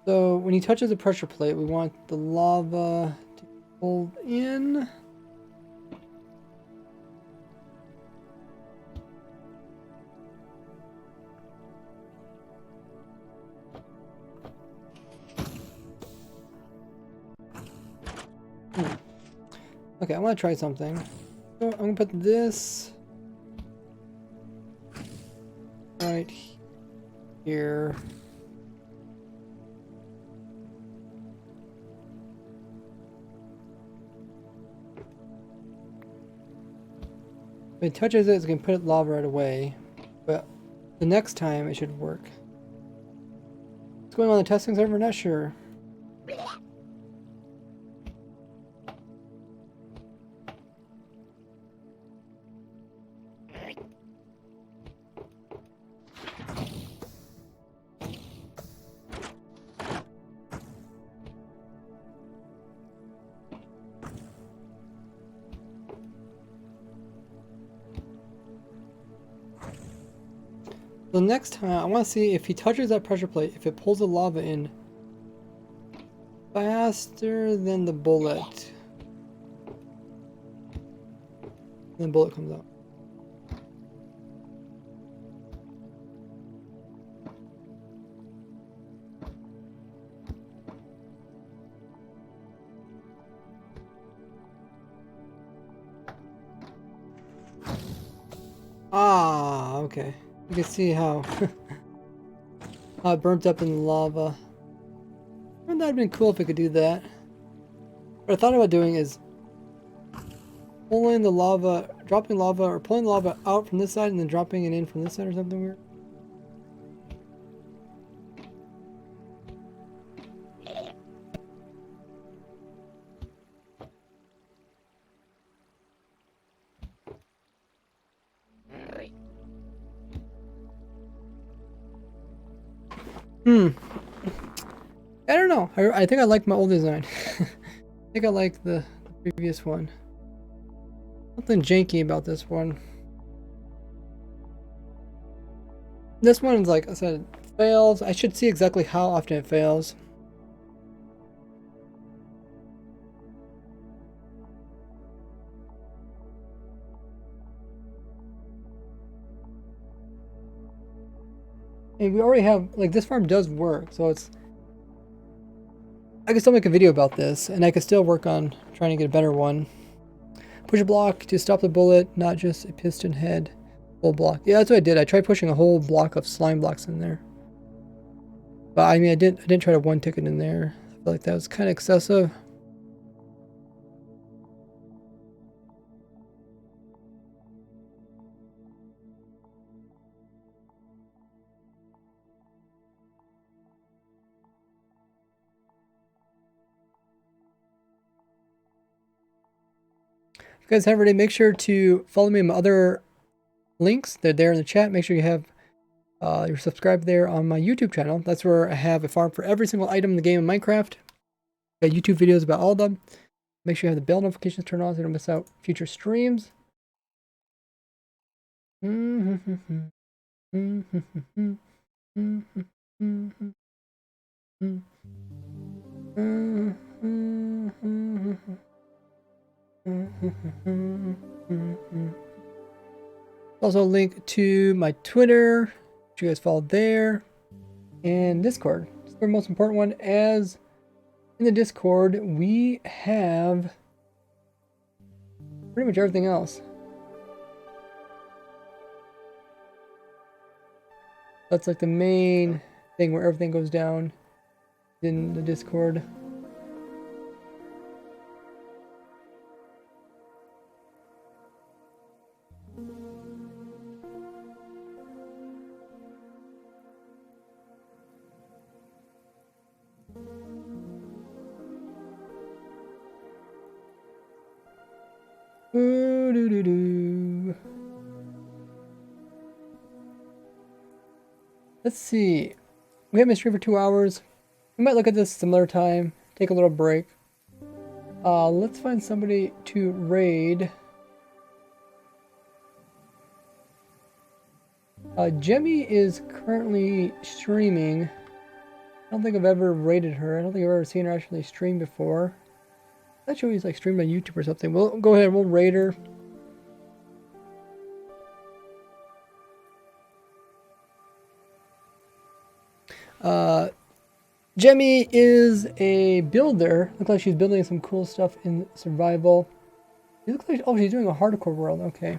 So when he touches the pressure plate, we want the lava to hold in. Okay, I want to try something. So I'm gonna put this right here. When it touches it, it's gonna put lava right away. But the next time it should work. What's going on in the testing server? Not sure. The next time, I want to see if he touches that pressure plate, if it pulls the lava in faster than the bullet. And the bullet comes out. Ah, okay. You can see how, how it burnt up in the lava. Wouldn't that have been cool if it could do that? What I thought about doing is pulling the lava, dropping lava, or pulling the lava out from this side and then dropping it in from this side or something weird. I don't know. I think I like my old design. I think I like the previous one. Something janky about this one. This one's like I said, fails. I should see exactly how often it fails. And we already have, like, this farm does work, so it's... I can still make a video about this, and I can still work on trying to get a better one. Push a block to stop the bullet, not just a piston head. Whole block. Yeah, that's what I did. I tried pushing a whole block of slime blocks in there. But I mean, I didn't try to one ticket in there. I feel like that was kind of excessive. If you guys have already, make sure to follow me on my other links. They're there in the chat. Make sure you have you're subscribed there on my YouTube channel. That's where I have a farm for every single item in the game of Minecraft. I got YouTube videos about all of them. Make sure you have the bell notifications turned on so you don't miss out future streams. Also a link to my Twitter, which you guys follow there, and Discord. It's the most important one, as in the Discord we have pretty much everything else. That's like the main thing where everything goes down in the Discord. Let's see. We have been streaming for 2 hours. We might look at this some other time. Take a little break. Let's find somebody to raid. Jemmy is currently streaming. I don't think I've ever raided her. I don't think I've ever seen her actually stream before. I thought she always like streamed on YouTube or something. We'll go ahead and we'll raid her. Jemmy is a builder. Looks like she's building some cool stuff in survival. She looks like, oh, she's doing a hardcore world. Okay.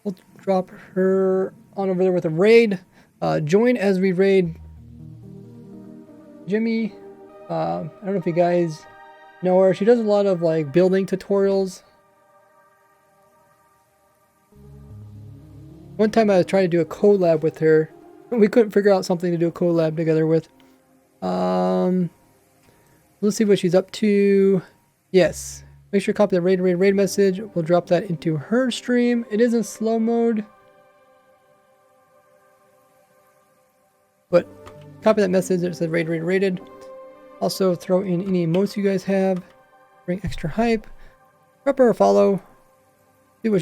We'll drop her on over there with a raid. Join as we raid Jemmy. I don't know if you guys know her. She does a lot of like building tutorials. One time I was trying to do a collab with her. We couldn't figure out something to do a collab together with. Let's see what she's up to. Yes. Make sure to copy the raid message. We'll drop that into her stream. It is in slow mode. But copy that message that says raided. Also throw in any emotes you guys have. Bring extra hype. Drop her a follow. See what she's